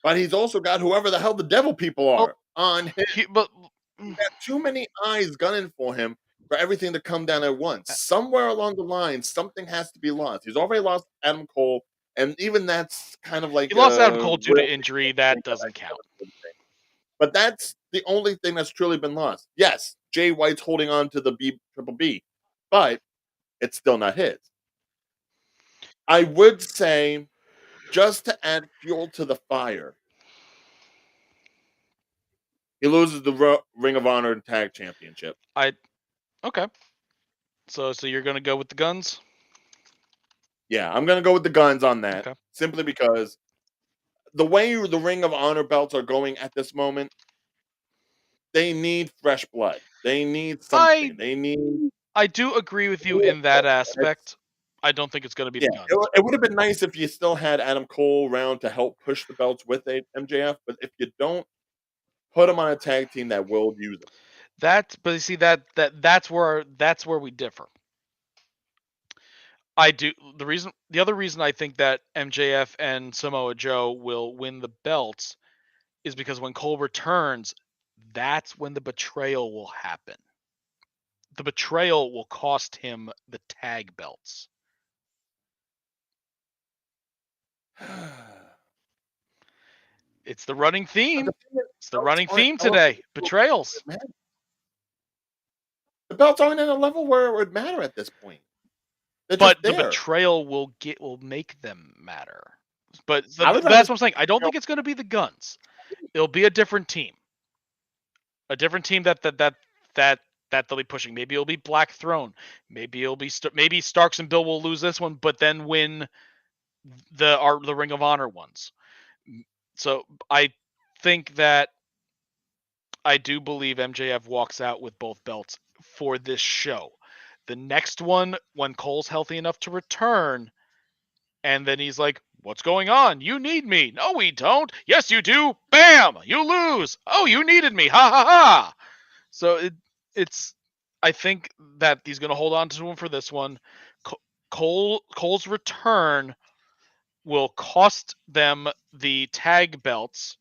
but he's also got whoever the hell the devil people Well, are on him. but Got too many eyes gunning for him for everything to come down at once. Somewhere along the line, something has to be lost. He's already lost Adam Cole, and even that's kind of like he lost Adam a Cole due real to injury. That doesn't count. but that's the only thing that's truly been lost. Yes, Jay White's holding on to the Triple B, but it's still not his. I would say, just to add fuel to the fire, he loses the Ring of Honor and Tag Championship. Okay. So you're gonna go with the guns? Yeah, I'm gonna go with the guns on that, Okay. simply because the way the Ring of Honor belts are going at this moment, they need fresh blood. They need something. They need I do agree with you in that aspect. I don't think it's going to be yeah, the guns. it would have been nice if you still had Adam Cole around to help push the belts with MJF, but if you don't, put him on a tag team that will use him. But you see that's where we differ. The other reason I think that MJF and Samoa Joe will win the belts is because when Cole returns, that's when the betrayal will happen. The betrayal will cost him the tag belts. It's the running theme. It's the running theme today. Betrayals. The belts aren't at a level where it would matter at this point. They're just But the there. betrayal will make them matter. But I would rather that's what I'm saying. I don't think it's going to be the guns. It'll be a different team. A different team that they'll be pushing. Maybe it'll be Black Throne. Maybe it'll be maybe Starks and Bill will lose this one, but then win the Ring of Honor ones. So I think that I do believe MJF walks out with both belts for this show. The next one, when Cole's healthy enough to return, and then he's like, "What's going on? You need me." "No, we don't." "Yes, you do." "Bam! You lose." "Oh, you needed me." Ha ha ha. So it's I think that he's going to hold on to him for this one. Cole's return will cost them the tag belts,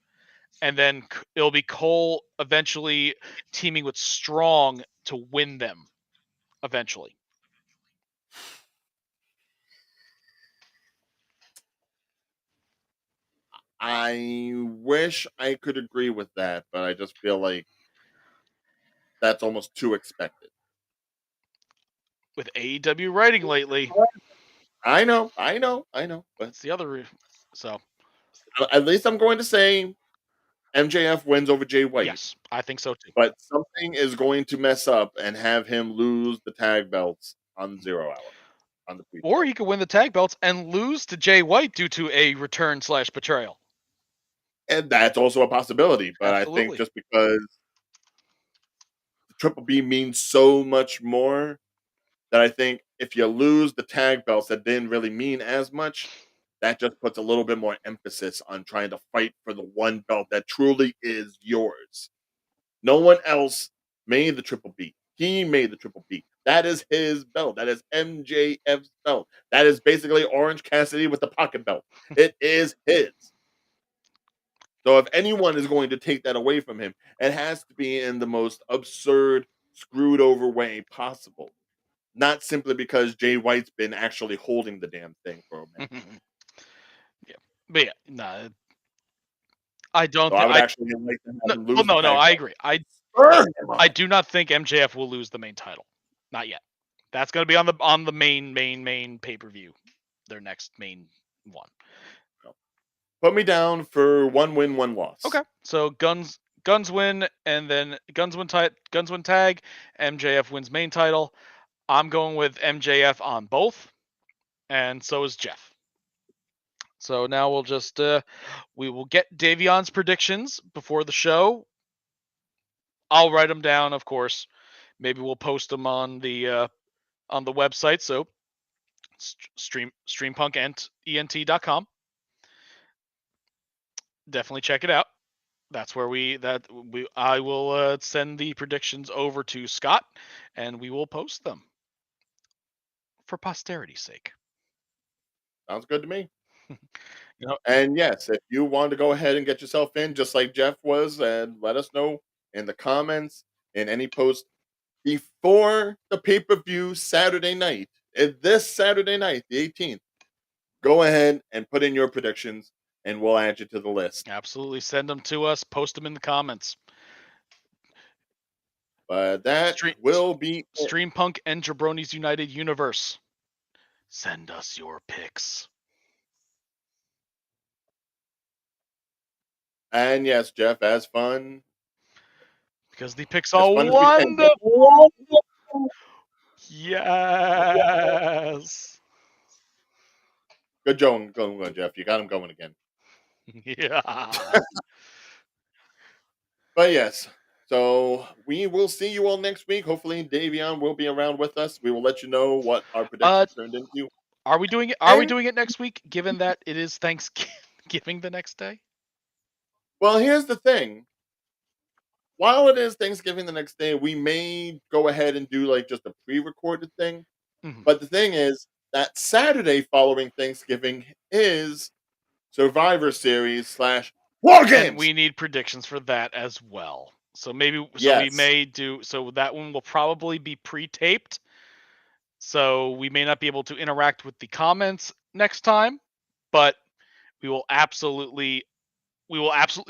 and then it'll be Cole eventually teaming with Strong to win them eventually. I wish I could agree with that, but I just feel like that's almost too expected. With AEW writing lately, I know. But that's the other. So at least I'm going to say MJF wins over Jay White. yes, I think so too. But something is going to mess up and have him lose the tag belts on 0 Hour on the pre-show. Or he could win the tag belts and lose to Jay White due to a return/betrayal. And that's also a possibility. But I think Absolutely. just because the Triple B means so much more, that I think if you lose the tag belts that didn't really mean as much, that just puts a little bit more emphasis on trying to fight for the one belt that truly is yours. No one else made the Triple B. He made the Triple B. That is his belt. That is MJF's belt. That is basically Orange Cassidy with the pocket belt. It is his. So if anyone is going to take that away from him, it has to be in the most absurd, screwed over way possible. Not simply because Jay White's been actually holding the damn thing for a minute. Yeah, but yeah, no, I don't So I think would actually like to have him lose the no, tag I belt. agree. Burn him I up. do not think MJF will lose the main title. Not yet. That's going to be on the main pay-per-view. Their next main one. Put me down for 1 win, 1 loss. Okay. So Guns win, and then Guns win tag. MJF wins main title. I'm going with MJF on both, and so is Jeff. So now we'll just we will get Davion's predictions before the show. I'll write them down, of course. Maybe we'll post them on the website. So streampunkent.com. Definitely check it out. That's where I will send the predictions over to Scott, and we will post them for posterity's sake. Sounds good to me. You know, And yes, if you want to go ahead and get yourself in, just like Jeff was, and let us know in the comments in any post before the pay per view Saturday night, this Saturday night, the 18th, go ahead and put in your predictions, and we'll add you to the list. absolutely, send them to us. Post them in the comments. But that will be it. Streampunk and Jabronis United Universe. Send us your picks. And yes, Jeff, as fun. Because the picks As are fun as we can get. wonderful. Yes. Good going, Jeff. You got him going again. Yeah. But yes, so we will see you all next week. Hopefully, Davion will be around with us. We will let you know what our predictions turned into. Are we doing it? Are we doing it next week? Given that it is Thanksgiving the next day. Well, here's the thing. While it is Thanksgiving the next day, we may go ahead and do like just a pre-recorded thing. Mm-hmm. But the thing is that Saturday following Thanksgiving is Survivor Series / War Games. And we need predictions for that as well. So maybe we may do so that one will probably be pre-taped. So we may not be able to interact with the comments next time, but we will absolutely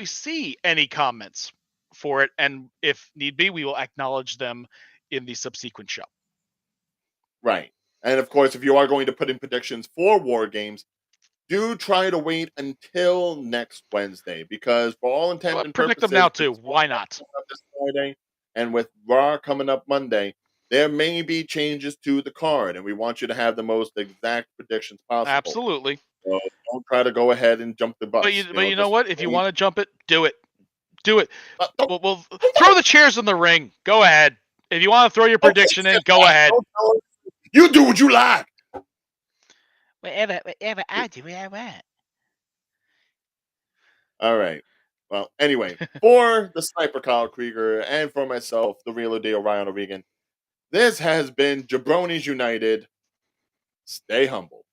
see any comments for it, and if need be, we will acknowledge them in the subsequent show. Right. And of course, if you are going to put in predictions for War Games, do try to wait until next Wednesday, because for all intents and predict purposes, them now too. Why not? This Friday, and with Raw coming up Monday, there may be changes to the card, and we want you to have the most exact predictions possible. Absolutely. So don't try to go ahead and jump the bus. But you know what? If you want to jump it, do it. Do it. We'll throw the chairs in the ring. Go ahead. If you want to throw your prediction in, go ahead. You do what you like. Whatever I do, what I want. All right. Well, anyway, for the Sniper Kyle Krieger and for myself, the real deal Ryan O'Regan, this has been Jabronis United. Stay humble.